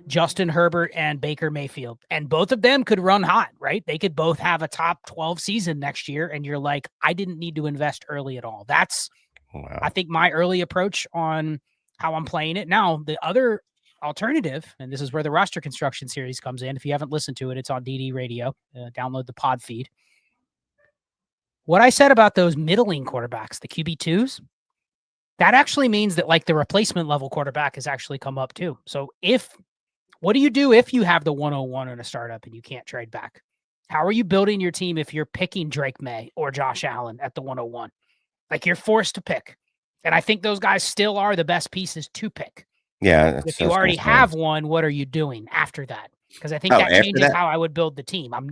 Justin Herbert and Baker Mayfield. And both of them could run hot, right? They could both have a top 12 season next year. And you're like, I didn't need to invest early at all. That's, I think, my early approach on how I'm playing it. Now, the other alternative, and this is where the roster construction series comes in. If you haven't listened to it, it's on DD Radio. Download the pod feed. What I said about those middling quarterbacks, the QB2s, that actually means that like the replacement level quarterback has actually come up too. So what do you do if you have the 101 in a startup and you can't trade back? How are you building your team if you're picking Drake May or Josh Allen at the 101? Like you're forced to pick. And I think those guys still are the best pieces to pick. Yeah. If you already have one, what are you doing after that? Because I think that changes how I would build the team. I'm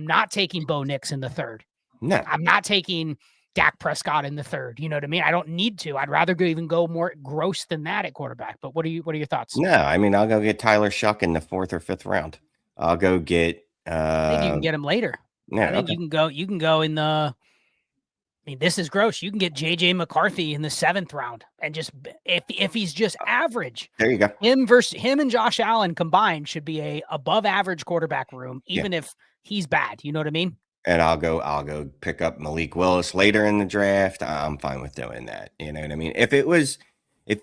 not taking Bo Nix in the 3rd. No. I'm not taking Dak Prescott in the 3rd. You know what I mean? I don't need to. I'd rather even go more gross than that at quarterback. But what are your thoughts? No, I mean, I'll go get Tyler Shuck in the 4th or 5th round. I'll go get I think you can get him later. Yeah, I think you can go in the, I mean, this is gross. You can get JJ McCarthy in the 7th round and just if he's just average. There you go. Him and Josh Allen combined should be a above average quarterback room, even if he's bad. You know what I mean? And I'll go pick up Malik Willis later in the draft. I'm fine with doing that. You know what I mean? If it was, I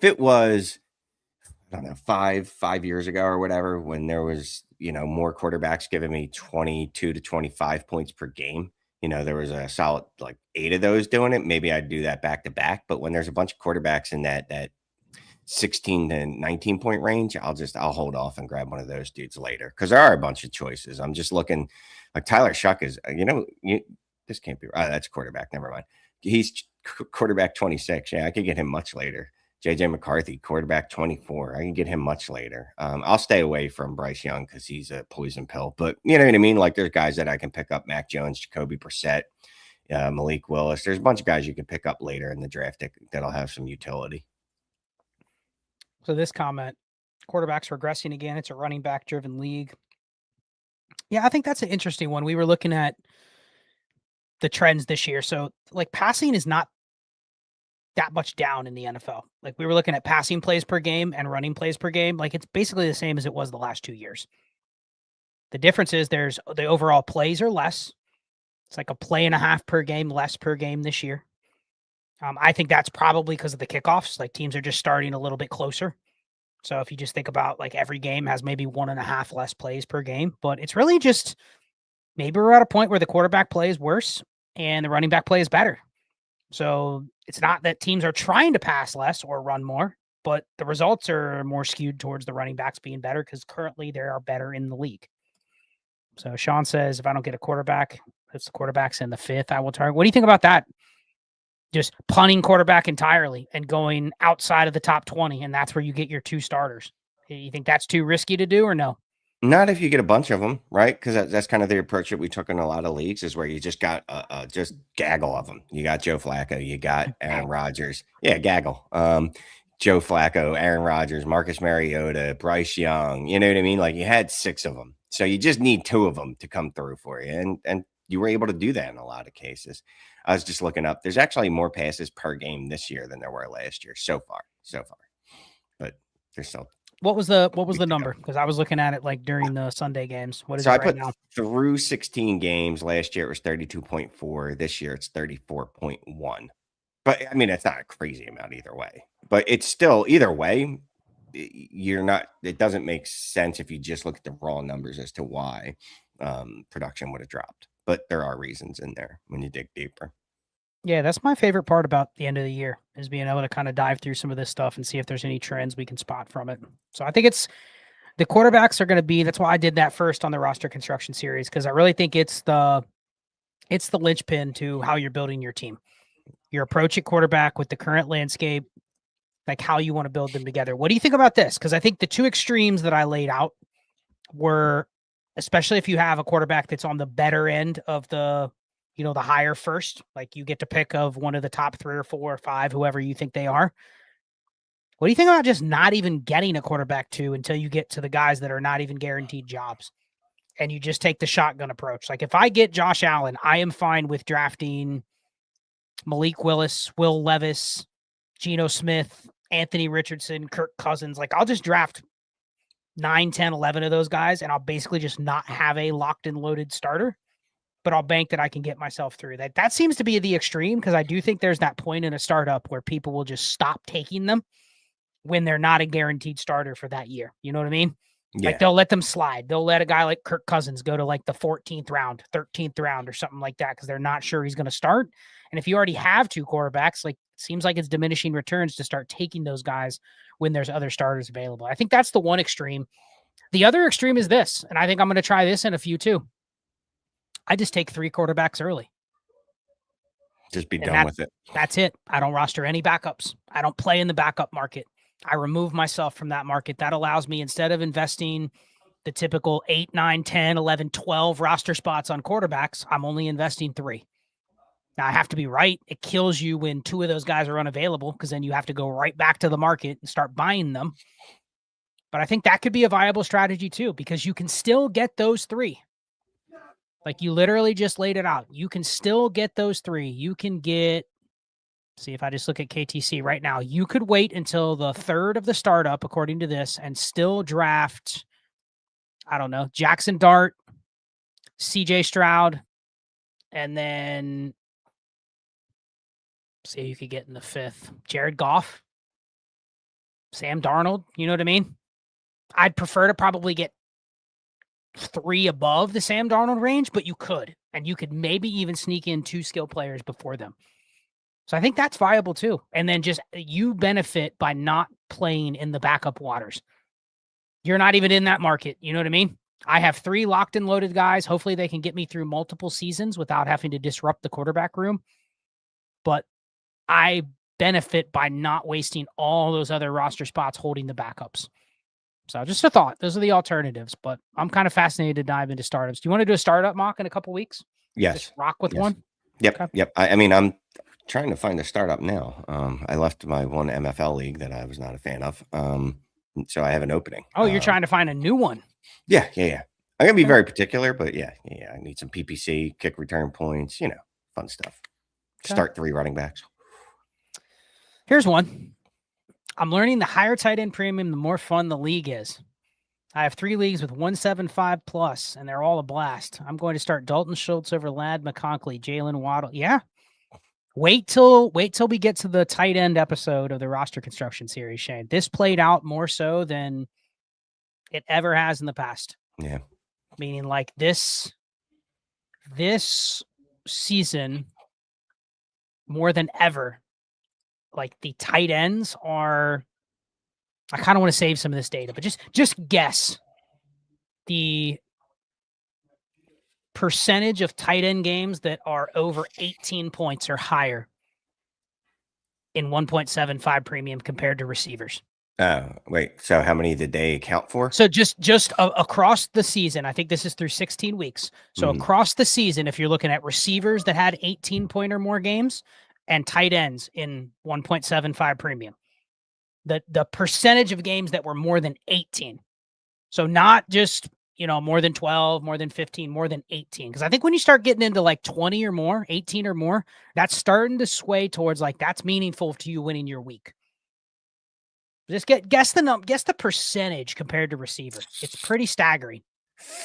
don't know, five years ago or whatever, when there was, more quarterbacks giving me 22 to 25 points per game, there was a solid like 8 of those doing it. Maybe I'd do that back to back. But when there's a bunch of quarterbacks in that 16 to 19 point range, I'll hold off and grab one of those dudes later. Cause there are a bunch of choices. I'm just looking like Tyler Shuck is, this can't be right. That's quarterback. Never mind. He's quarterback 26. Yeah. I could get him much later. JJ McCarthy, quarterback 24. I can get him much later. I'll stay away from Bryce Young because he's a poison pill. But you know what I mean? Like there's guys that I can pick up: Mac Jones, Jacoby Brissett, Malik Willis. There's a bunch of guys you can pick up later in the draft that'll have some utility. So this comment: quarterbacks regressing again. It's a running back driven league. Yeah, I think that's an interesting one. We were looking at the trends this year. So like passing is not that much down in the NFL. Like we were looking at passing plays per game and running plays per game. Like it's basically the same as it was the last 2 years. The difference is there's the overall plays are less. It's like a play and a half per game, less per game this year. I think that's probably because of the kickoffs. Like teams are just starting a little bit closer. So if you just think about like every game has maybe 1.5 less plays per game, but it's really just maybe we're at a point where the quarterback play is worse and the running back play is better. So it's not that teams are trying to pass less or run more, but the results are more skewed towards the running backs being better because currently they are better in the league. So Sean says, if I don't get a quarterback, it's the quarterbacks in the 5th, I will target. What do you think about that? Just punting quarterback entirely and going outside of the top 20, and that's where you get your 2 starters. You think that's too risky to do or no? Not if you get a bunch of them, right? Because that's kind of the approach that we took in a lot of leagues, is where you just got just gaggle of them. You got Joe Flacco, you got Aaron Rodgers, gaggle. Joe Flacco, Aaron Rodgers, Marcus Mariota, Bryce Young. You know what I mean? Like you had 6 of them, so you just need 2 of them to come through for you, and you were able to do that in a lot of cases. I was just looking up. There's actually more passes per game this year than there were last year so far. But there's still. What was the number? Because I was looking at it like during the Sunday games. What is it right now? Through 16 games last year, it was 32.4. This year, it's 34.1. But I mean, it's not a crazy amount either way. But it's still either way. You're not. It doesn't make sense if you just look at the raw numbers as to why production would have dropped. But there are reasons in there when you dig deeper. Yeah, that's my favorite part about the end of the year, is being able to kind of dive through some of this stuff and see if there's any trends we can spot from it. So I think it's the quarterbacks are going to be, that's why I did that first on the roster construction series, because I really think it's the linchpin to how you're building your team. Your approach at quarterback with the current landscape, like how you want to build them together. What do you think about this? Because I think the 2 extremes that I laid out were, especially if you have a quarterback that's on the better end of the higher first, like you get to pick of one of the top 3 or 4 or 5, whoever you think they are. What do you think about just not even getting a quarterback 2 until you get to the guys that are not even guaranteed jobs, and you just take the shotgun approach? Like if I get Josh Allen, I am fine with drafting Malik Willis, Will Levis, Geno Smith, Anthony Richardson, Kirk Cousins. Like I'll just draft 9, 10, 11 of those guys, and I'll basically just not have a locked and loaded starter. But I'll bank that I can get myself through that. That seems to be the extreme, because I do think there's that point in a startup where people will just stop taking them when they're not a guaranteed starter for that year. You know what I mean? Yeah. Like they'll let them slide. They'll let a guy like Kirk Cousins go to like the 14th round, 13th round or something like that, because they're not sure he's going to start. And if you already have 2 quarterbacks, like it seems like it's diminishing returns to start taking those guys when there's other starters available. I think that's the one extreme. The other extreme is this, and I think I'm going to try this in a few too. I just take 3 quarterbacks early. Just be done with it. That's it. I don't roster any backups. I don't play in the backup market. I remove myself from that market. That allows me, instead of investing the typical 8, 9, 10, 11, 12 roster spots on quarterbacks, I'm only investing 3. Now, I have to be right. It kills you when 2 of those guys are unavailable, because then you have to go right back to the market and start buying them. But I think that could be a viable strategy too, because you can still get those 3. Like you literally just laid it out. You can still get those 3. You can get, see if I just look at KTC right now, you could wait until the 3rd of the startup, according to this, and still draft, I don't know, Jackson Dart, CJ Stroud, and then see who you could get in the 5th. Jared Goff, Sam Darnold, you know what I mean? I'd prefer to probably get 3 above the Sam Darnold range, but you could. And you could maybe even sneak in 2 skill players before them. So I think that's viable too. And then just you benefit by not playing in the backup waters. You're not even in that market. You know what I mean? I have 3 locked and loaded guys. Hopefully they can get me through multiple seasons without having to disrupt the quarterback room. But I benefit by not wasting all those other roster spots holding the backups. So just a thought. Those are the alternatives, but I'm kind of fascinated to dive into startups. Do you want to do a startup mock in a couple weeks? Yes. Just rock with one? Yep. Okay. Yep. I mean, I'm trying to find a startup now. I left my one MFL league that I was not a fan of. So I have an opening. Oh, you're trying to find a new one. Yeah. I'm going to be very particular, but yeah. I need some PPC, kick return points, fun stuff. Okay. Start 3 running backs. Here's one. I'm learning the higher tight end premium, the more fun the league is. I have 3 leagues with 175 plus, and they're all a blast. I'm going to start Dalton Schultz over Ladd McConkey, Jalen Waddle. Yeah. Wait till we get to the tight end episode of the roster construction series, Shane. This played out more so than it ever has in the past. Yeah. Meaning like this season, more than ever, like the tight ends are, I kind of want to save some of this data, but just guess the percentage of tight end games that are over 18 points or higher in 1.75 premium compared to receivers. Wait, so how many did they account for? So just across the season, I think this is through 16 weeks. So across the season, if you're looking at receivers that had 18 point or more games and tight ends in 1.75 premium, the percentage of games that were more than 18. So not just, more than 12, more than 15, more than 18. Because I think when you start getting into like 20 or more, 18 or more, that's starting to sway towards like that's meaningful to you winning your week. Just guess the percentage compared to receiver. It's pretty staggering.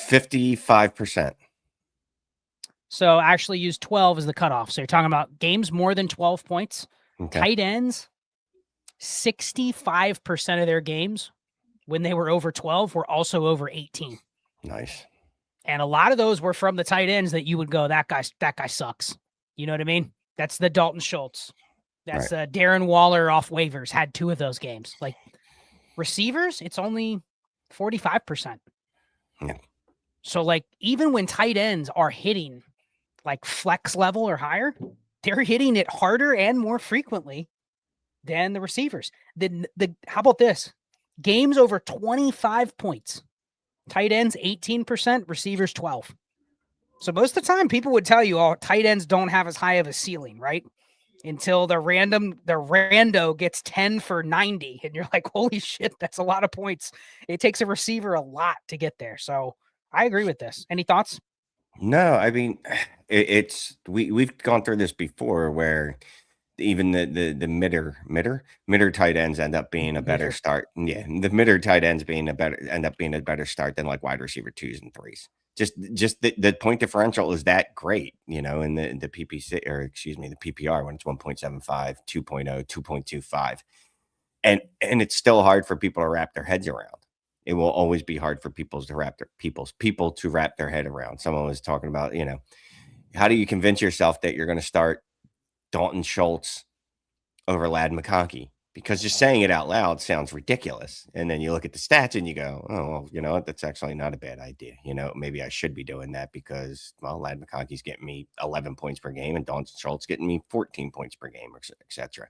55%. So actually use 12 as the cutoff. So you're talking about games more than 12 points. Okay. Tight ends, 65% of their games when they were over 12 were also over 18. Nice. And a lot of those were from the tight ends that you would go, that guy sucks. You know what I mean? That's the Dalton Schultz. That's right. Darren Waller off waivers had 2 of those games. Like receivers, it's only 45%. Yeah. So like even when tight ends are hitting like flex level or higher, they're hitting it harder and more frequently than the receivers. How about this? Games over 25 points. Tight ends 18%, receivers 12. So most of the time people would tell you, oh, tight ends don't have as high of a ceiling, right? Until the rando gets 10 for 90. And you're like, holy shit, that's a lot of points. It takes a receiver a lot to get there. So I agree with this. Any thoughts? No, I mean, we've gone through this before where even the midder tight ends end up being a better start. Yeah. The midder tight ends end up being a better start than like wide receiver 2s and 3s. Just the point differential is that great, in the PPC, or excuse me, the PPR when it's 1.75, 2.0, 2.25. And it's still hard for people to wrap their heads around. It will always be hard for people to wrap their head around. Someone was talking about, how do you convince yourself that you're going to start Dalton Schultz over Ladd McConkey? Because just saying it out loud sounds ridiculous. And then you look at the stats and you go, oh, well, you know what? That's actually not a bad idea. Maybe I should be doing that because, well, Ladd McConkey's getting me 11 points per game and Dalton Schultz getting me 14 points per game, et cetera.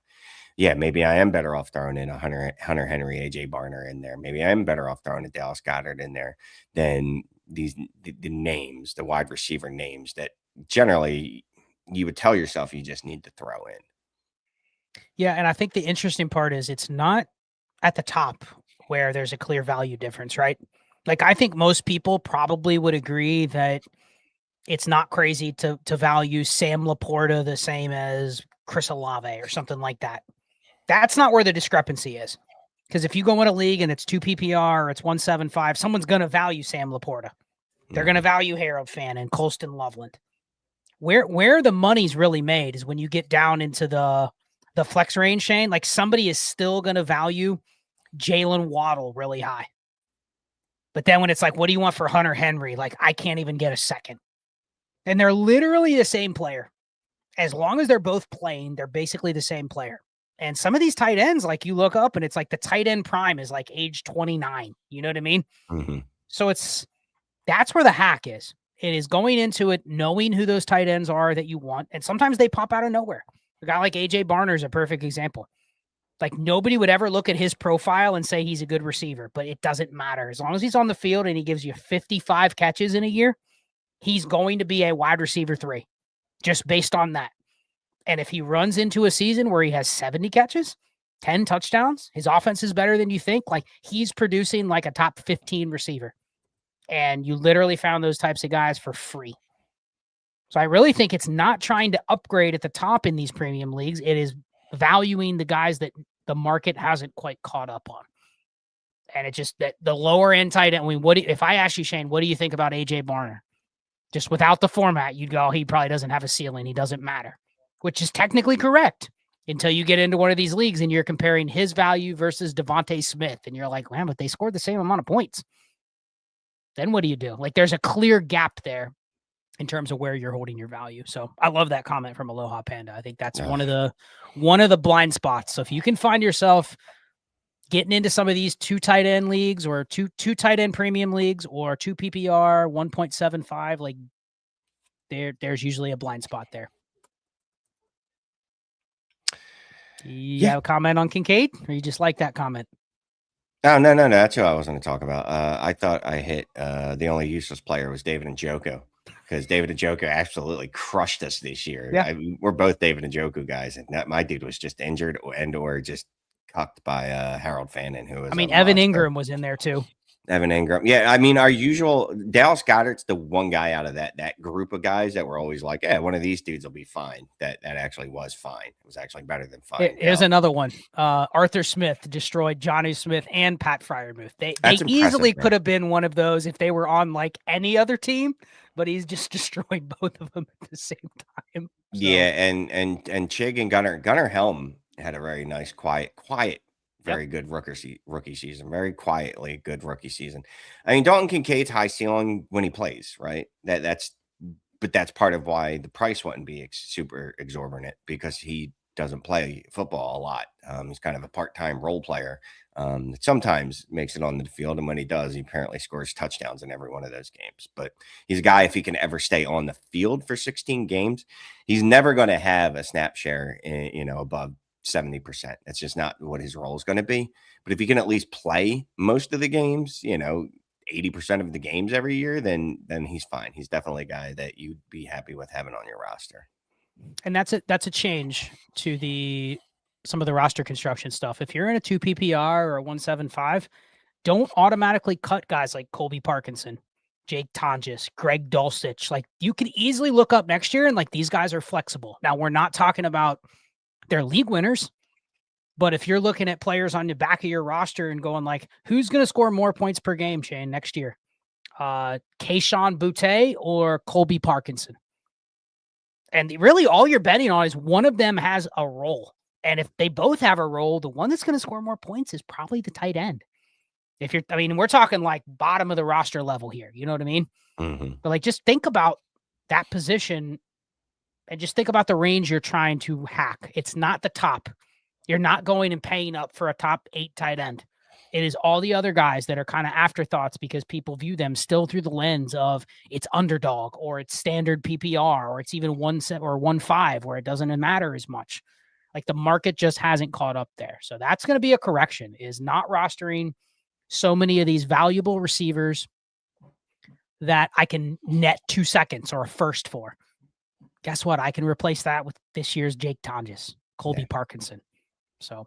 Yeah, maybe I am better off throwing in a Hunter Henry, AJ Barner in there. Maybe I am better off throwing a Dallas Goedert in there than the names, the wide receiver names that generally you would tell yourself you just need to throw in. Yeah, and I think the interesting part is it's not at the top where there's a clear value difference, right? Like I think most people probably would agree that it's not crazy to value Sam Laporta the same as Chris Olave or something like that. That's not where the discrepancy is. Because if you go in a league and it's 2 PPR or it's 175, someone's going to value Sam Laporta. They're going to value Harold Fan and Colston Loveland. Where the money's really made is when you get down into the flex range, Shane. Like somebody is still going to value Jalen Waddle really high. But then when it's like, what do you want for Hunter Henry? Like, I can't even get a second. And they're literally the same player. As long as they're both playing, they're basically the same player. And some of these tight ends, like you look up and it's like the tight end prime is like age 29. You know what I mean? Mm-hmm. So that's where the hack is. It is going into it, knowing who those tight ends are that you want. And sometimes they pop out of nowhere. A guy like AJ Barner is a perfect example. Like nobody would ever look at his profile and say he's a good receiver, but it doesn't matter. As long as he's on the field and he gives you 55 catches in a year, he's going to be a wide receiver 3 just based on that. And if he runs into a season where he has 70 catches, 10 touchdowns, his offense is better than you think. Like he's producing like a top 15 receiver. And you literally found those types of guys for free. So I really think it's not trying to upgrade at the top in these premium leagues. It is valuing the guys that the market hasn't quite caught up on. And it just that the lower end tight end. I mean, if I ask you, Shane, what do you think about AJ Barner? Just without the format, you'd go, he probably doesn't have a ceiling. He doesn't matter. which is technically correct until you get into one of these leagues and you're comparing his value versus Devontae Smith. And you're like, man, but they scored the same amount of points. Then what do you do? Like, there's a clear gap there in terms of where you're holding your value. So I love that comment from Aloha Panda. I think that's one of the blind spots. So if you can find yourself getting into some of these 2 tight end leagues or two tight end premium leagues or 2 PPR 1.75, like there's usually a blind spot there. You have a comment on Kincaid, or you just like that comment? Oh, no. That's what I was going to talk about. I thought I hit the only useless player was David Njoku, because David Njoku absolutely crushed us this year. Yeah. We're both David Njoku guys, and my dude was just injured or just cucked by Harold Fannin, who was Evan Ingram was in there too. Evan Ingram. Yeah, I mean, our usual Dallas Goedert's the one guy out of that group of guys that were always like, yeah, one of these dudes will be fine. That actually was fine. It was actually better than fine. Here's another one. Arthur Smith destroyed Johnny Smith and Pat Freiermuth. They easily could have been one of those if they were on like any other team, but he's just destroyed both of them at the same time. So. Yeah, and Chig and Gunnar Helm had a very nice, quiet, very good rookie season. Very quietly good rookie season. I mean, Dalton Kincaid's high ceiling when he plays, right? That's part of why the price wouldn't be super exorbitant, because he doesn't play football a lot. He's kind of a part-time role player that sometimes makes it on the field, and when he does, he apparently scores touchdowns in every one of those games. But he's a guy, if he can ever stay on the field for 16 games, he's never going to have a snap share, above 70%. That's just not what his role is going to be. But if he can at least play most of the games, 80% of the games every year, then he's fine. He's definitely a guy that you'd be happy with having on your roster. And that's a change to some of the roster construction stuff. If you're in a 2 PPR or a 175, don't automatically cut guys like Colby Parkinson, Jake Tonjes, Greg Dulcich. Like, you can easily look up next year and like, these guys are flexible. Now, we're not talking about they're league winners, but if you're looking at players on the back of your roster and going like, who's going to score more points per game, Shane, next year? Kayshon Boutte or Colby Parkinson? And really all you're betting on is one of them has a role. And if they both have a role, the one that's going to score more points is probably the tight end. We're talking like bottom of the roster level here. You know what I mean? Mm-hmm. But like, just think about that position and just think about the range you're trying to hack. It's not the top. You're not going and paying up for a top 8 tight end. It is all the other guys that are kind of afterthoughts because people view them still through the lens of it's underdog or it's standard PPR or it's even 1-7 or 1-5 where it doesn't matter as much. Like, the market just hasn't caught up there. So that's going to be a correction, is not rostering so many of these valuable receivers that I can net 2 seconds or a first for. Guess what? I can replace that with this year's Jake Tonjes, Colby Parkinson. So,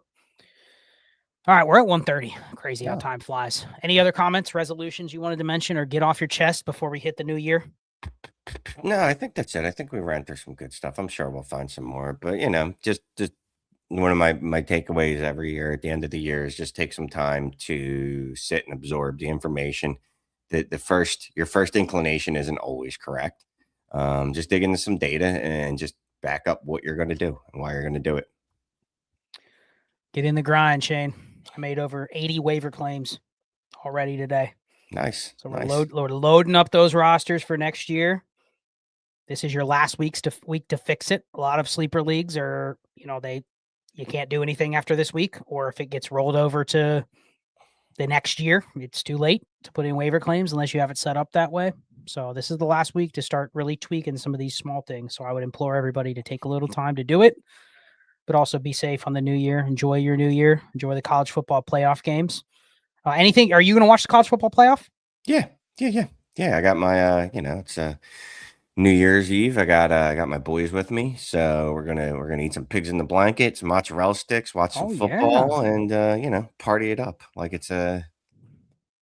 all right, we're at 1:30. Crazy how time flies. Any other comments, resolutions you wanted to mention or get off your chest before we hit the new year? No, I think that's it. I think we ran through some good stuff. I'm sure we'll find some more, but just one of my takeaways every year at the end of the year is just take some time to sit and absorb the information. Your first inclination isn't always correct. Just dig into some data and just back up what you're going to do and why you're going to do it. Get in the grind, Shane. I made over 80 waiver claims already today. Nice. So we're loading up those rosters for next year. This is your last week to fix it. A lot of sleeper leagues are, you can't do anything after this week, or if it gets rolled over to the next year, it's too late to put in waiver claims unless you have it set up that way. So this is the last week to start really tweaking some of these small things. So I would implore everybody to take a little time to do it, but also be safe on the new year. Enjoy your new year. Enjoy the college football playoff games. Anything? Are you going to watch the college football playoff? Yeah. I got my, it's New Year's Eve. I got my boys with me, so we're gonna eat some pigs in the blanket, some mozzarella sticks, watch some football, and party it up like it's like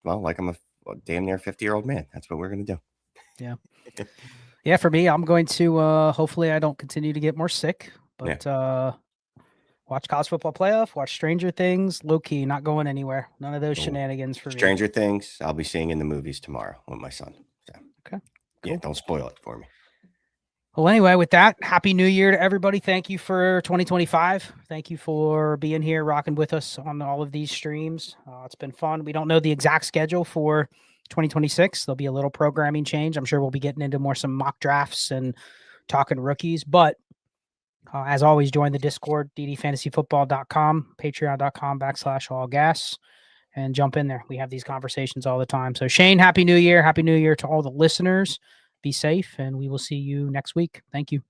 I'm a damn near 50-year-old man. That's what we're gonna do. Yeah. For me, I'm going to hopefully I don't continue to get more sick, but watch college football playoff, watch Stranger Things, low key, not going anywhere. None of those shenanigans for me. Stranger Things, I'll be seeing in the movies tomorrow with my son. So. Okay. Cool. Yeah, don't spoil it for me. Well, anyway, with that, Happy New Year to everybody. Thank you for 2025. Thank you for being here, rocking with us on all of these streams. It's been fun. We don't know the exact schedule for 2026. There'll be a little programming change. I'm sure we'll be getting into some mock drafts and talking rookies. But as always, join the Discord, ddfantasyfootball.com, patreon.com/allgas, and jump in there. We have these conversations all the time. So Shane, Happy New Year. Happy New Year to all the listeners. Be safe, and we will see you next week. Thank you.